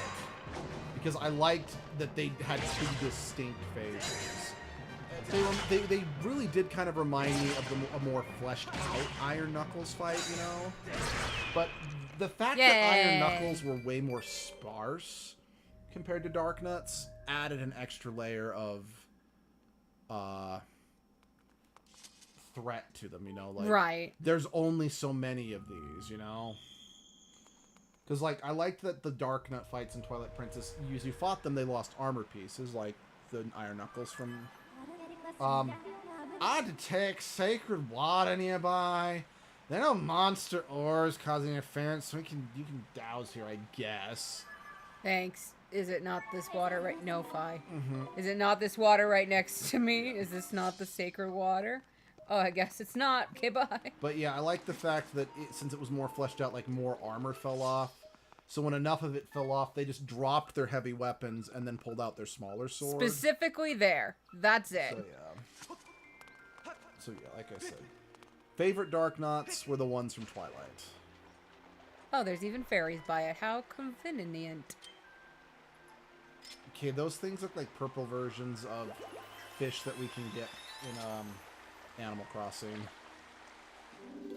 Because I liked that they had two distinct phases. They really did kind of remind me of a more fleshed out Iron Knuckles fight, you know? But the fact that Iron Knuckles were way more sparse compared to Darknuts added an extra layer of threat to them, you know? Like, Right. there's only so many of these, you know? Because, like, I liked that the Darknut fights in Twilight Princess, as you fought them, they lost armor pieces, like the Iron Knuckles from... I detect sacred water nearby. There are no monster ores causing interference, so you can douse here, I guess. Thanks. Is it not this water right... No, Fi. Mm-hmm. Is it not this water right next to me? Is this not the sacred water? Oh, I guess it's not. Okay, bye. But yeah, I like the fact that since it was more fleshed out, like more armor fell off. So when enough of it fell off, they just dropped their heavy weapons and then pulled out their smaller sword. Specifically there. That's it. So yeah, like I said. Favorite Dark Knots were the ones from Twilight. Oh, there's even fairies by it. How convenient. Okay, those things look like purple versions of fish that we can get in Animal Crossing.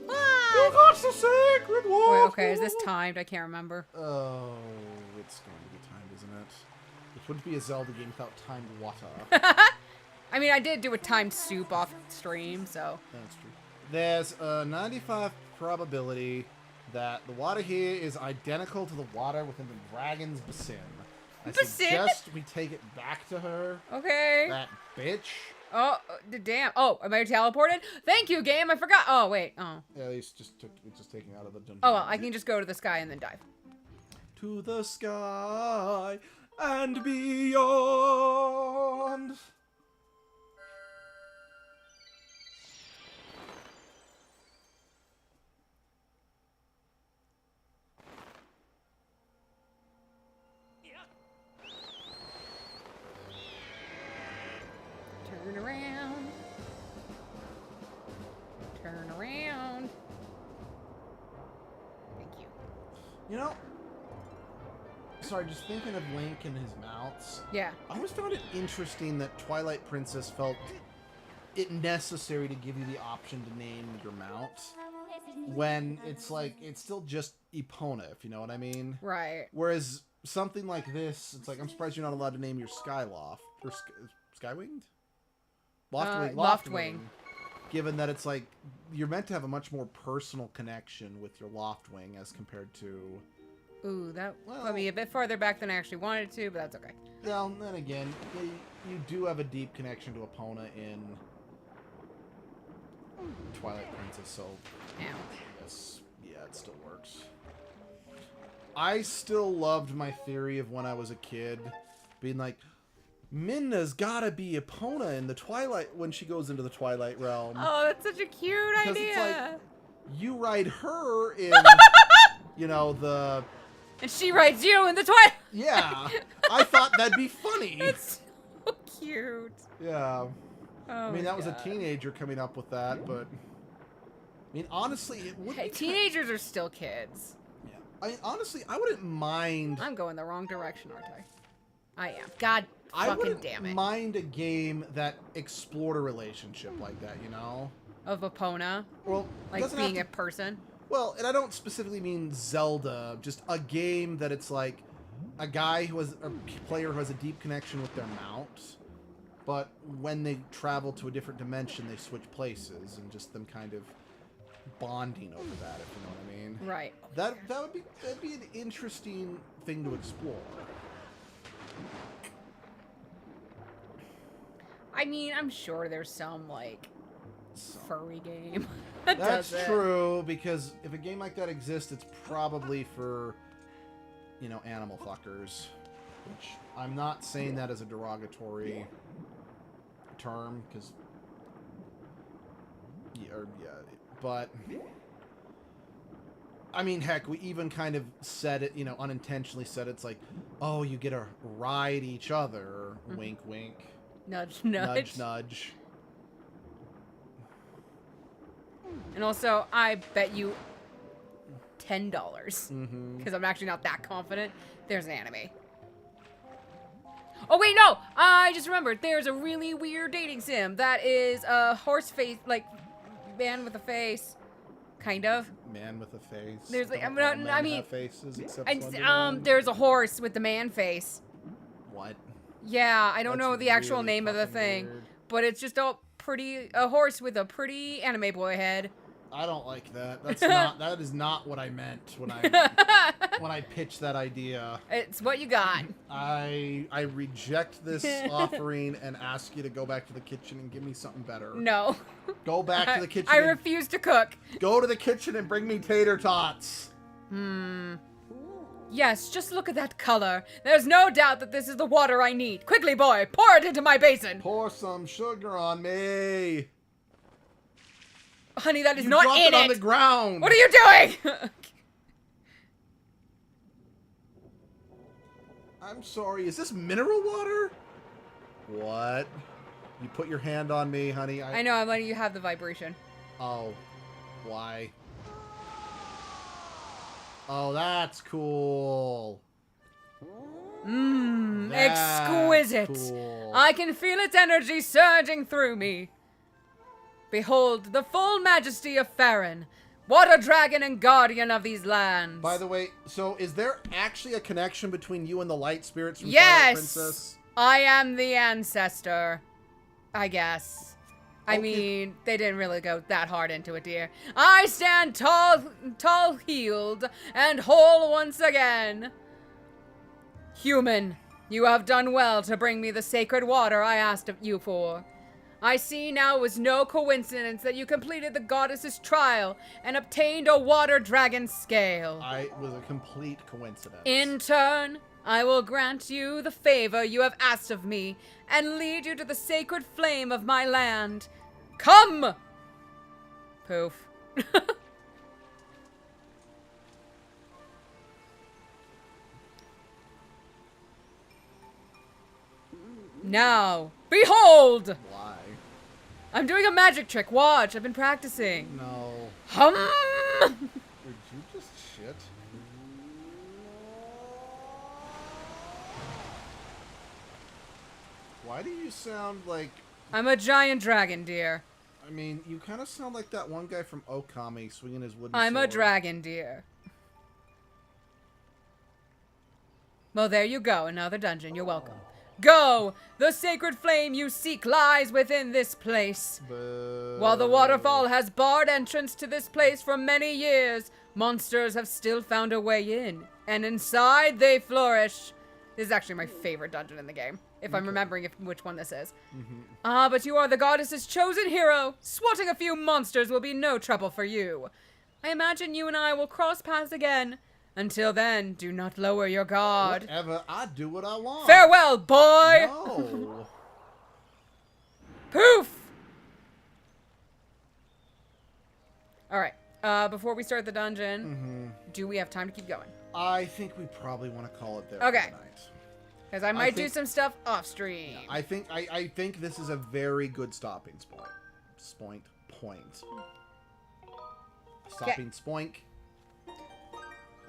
What? The sacred water! Wait, okay, is this timed? I can't remember. Oh, it's going to be timed, isn't it? It wouldn't be a Zelda game without timed water. I mean, I did do a timed soup off stream, so. That's true. There's a 95 probability that the water here is identical to the water within the dragon's basin. I Basin? suggest we take it back to her. Okay. That bitch. Oh, damn. Oh, am I teleported? Thank you, game. I forgot. Oh, wait. Oh. Yeah, it's just taken out of the dungeon. Oh, well, I can just go to the sky and then dive. To the sky and beyond. Turn around. Turn around. Thank you. You know, sorry, just thinking of Link and his mounts. Yeah. I always found it interesting that Twilight Princess felt it necessary to give you the option to name your mount when it's like, it's still just Epona, if you know what I mean. Right. Whereas something like this, it's like, I'm surprised you're not allowed to name your Skyloft. Or Skywinged? Loftwing. Given that it's like, you're meant to have a much more personal connection with your Loftwing as compared to... Ooh, that Well- put me a bit farther back than I actually wanted to, but that's okay. Well, then again, you do have a deep connection to Epona in Twilight Princess, so Ow. yes, yeah, it still works. I still loved my theory of when I was a kid, being like, Minna's gotta be Epona in the Twilight, when she goes into the Twilight Realm. Oh, that's such a cute Because idea. it's like, you ride her in, you know, the... And she rides you in the Twilight. Yeah, I thought that'd be funny. It's so cute. Yeah. Oh, I mean, that was a God. teenager coming up with that, but... I mean, honestly, it would Hey, be teenagers are still kids. Yeah. I mean, honestly, I wouldn't mind... I'm going the wrong direction, aren't I? I am. God I fucking wouldn't damn it. mind a game that explored a relationship like that, you know? Of Epona, Well, like doesn't have being to- a person. Well, and I don't specifically mean Zelda, just a game that it's like a guy who has a player who has a deep connection with their mount, but when they travel to a different dimension, they switch places, and just them kind of bonding over that, if you know what I mean. Right. That'd be an interesting thing to explore. I mean, I'm sure there's some, like, So, furry game that that's does it. true, because if a game like that exists, it's probably for, you know, animal fuckers. Which, I'm not saying that as a derogatory term, because... Yeah, but... I mean, heck, we even kind of said it, you know, unintentionally said it's like, oh, you get to ride each other. Mm-hmm. Wink, wink. Nudge, nudge. Nudge, nudge. And also, I bet you $10, because Mm-hmm. I'm actually not that confident, there's an anime. Oh, wait, no! I just remembered. There's a really weird dating sim that is a horse face, like, man with a face. Kind of. Man with a face. There's, like, Don't I'm all not- men I mean- have faces except And, Slenderman. there's a horse with the man face. What? Yeah, I don't That's know the actual really name of the fucking thing, weird. but it's just a horse with a pretty anime boy head. I don't like that. That's not. That is not what I meant when I pitched that idea. It's what you got. I reject this offering and ask you to go back to the kitchen and give me something better. No. Go back to the kitchen. I and refuse to cook. go to the kitchen and bring me tater tots. Yes, just look at that color. There's no doubt that this is the water I need. Quickly, boy, pour it into my basin. Pour some sugar on me. Honey, that is You not dropped in it on it. the ground. What are you doing? I'm sorry. Is this mineral water? What? You put your hand on me, honey. I know, I'm letting you have the vibration. Oh. Why? Oh, that's cool. Mmm, That's exquisite. cool. I can feel its energy surging through me. Behold, the full majesty of Farron, water dragon and guardian of these lands. By the way, so is there actually a connection between you and the light spirits from Twilight Yes! Princess? I am the ancestor. I guess. I Okay. mean, they didn't really go that hard into it, dear. I stand tall healed, and whole once again. Human, you have done well to bring me the sacred water I asked of you for. I see now it was no coincidence that you completed the goddess's trial and obtained a water dragon scale. It was a complete coincidence. In turn, I will grant you the favor you have asked of me and lead you to the sacred flame of my land. Come! Poof. Now, behold! Why? I'm doing a magic trick. Watch, I've been practicing. No. Hum! Did you just shit? Why do you sound like... I'm a giant dragon, dear. I mean, you kind of sound like that one guy from Okami swinging his wooden I'm a sword. dragon, dear. Well, there you go. Another dungeon. You're welcome. Go! The sacred flame you seek lies within this place. Boo. While the waterfall has barred entrance to this place for many years, monsters have still found a way in. And inside they flourish. This is actually my favorite dungeon in the game, if I'm remembering which one this is. But you are the goddess's chosen hero. Swatting a few monsters will be no trouble for you. I imagine you and I will cross paths again. Until then, do not lower your guard. Whatever, I do what I want. Farewell, boy! No. Poof! Alright, before we start the dungeon, do we have time to keep going? I think we probably want to call it there Okay. for tonight. Because I might do think- some stuff off stream. I think this is a very good stopping point. Stopping spoink.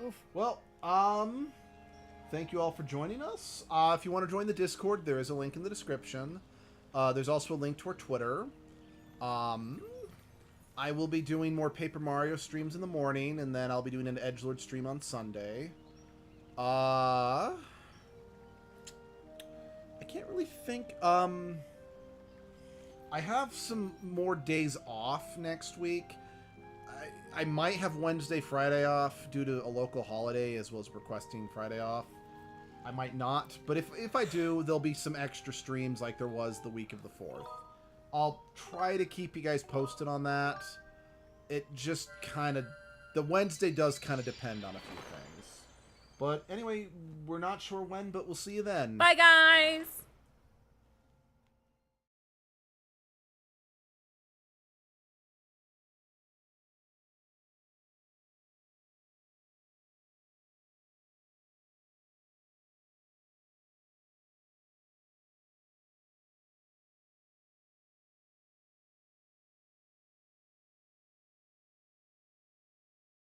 Oof. Well, thank you all for joining us. If you want to join the Discord, there is a link in the description. There's also a link to our Twitter. I will be doing more Paper Mario streams in the morning, and then I'll be doing an Edgelord stream on Sunday. I can't really think. I have some more days off next week. I might have Wednesday, Friday off due to a local holiday, as well as requesting Friday off. I might not, but if I do, there'll be some extra streams like there was the week of the 4th. I'll try to keep you guys posted on that. It just kind of... The Wednesday does kind of depend on a few things. But anyway, we're not sure when, but we'll see you then. Bye, guys!